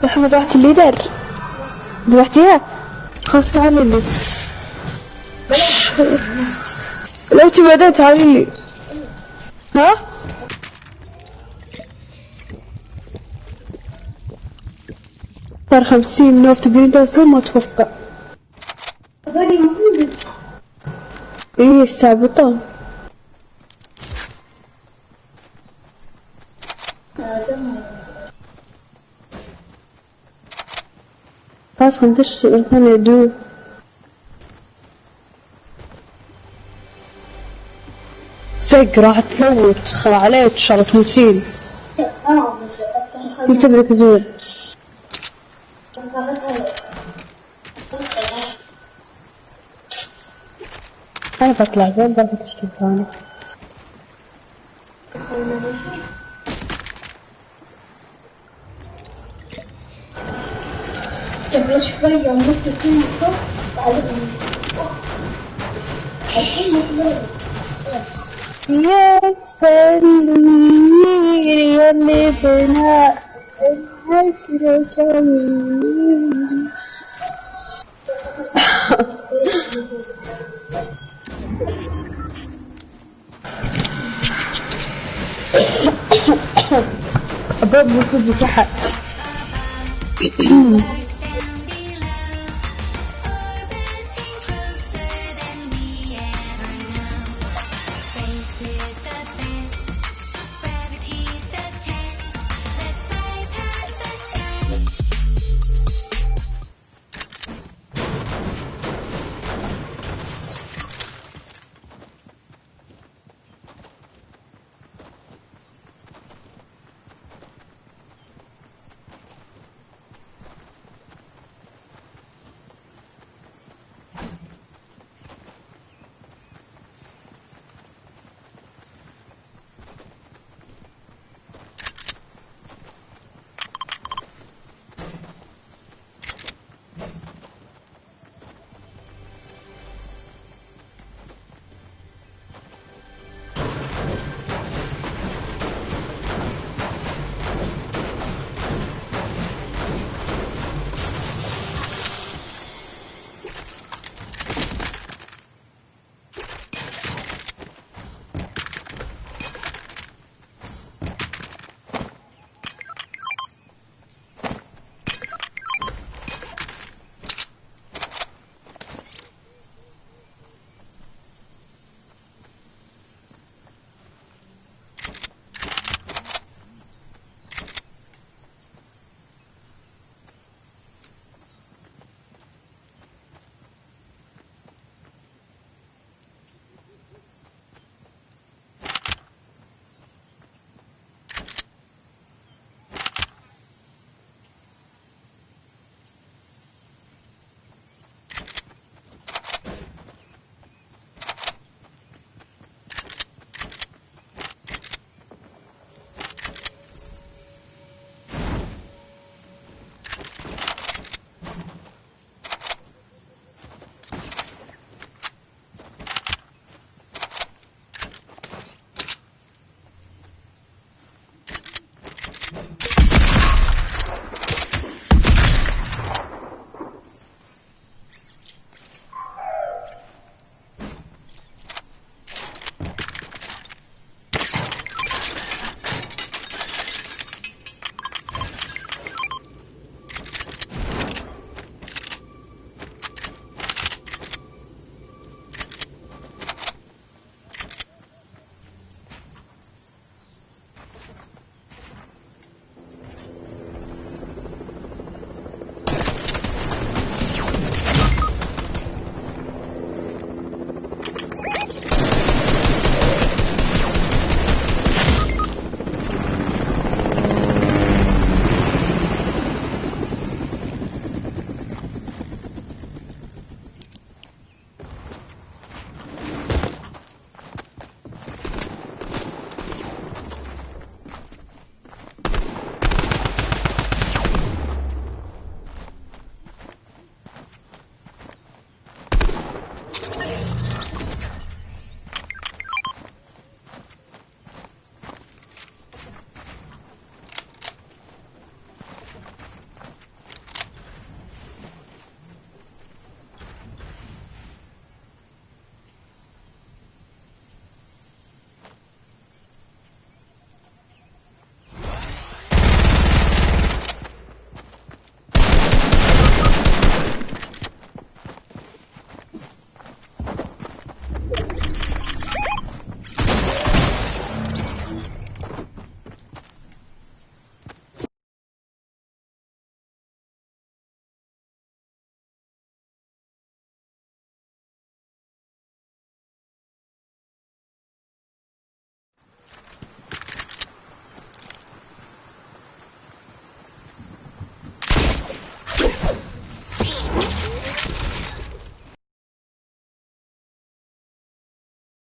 محمد ضحت الليدر ذبحتيها خلاص تعالي لي لو تبعدين تعالي لي ها صار 50 نوف تقدرين توصلون ما اتوقع ايه يستعبطون خلاص 15 ثانية يدو سق راح تلوت خرع عليك شغلة تموتين يتبرك زول أنا بطلع زين ضربة تشكيل ثاني. قبل شوية مت فيه يا سلير يلي بنا الهجر جميل. أبغى بصدق تحت.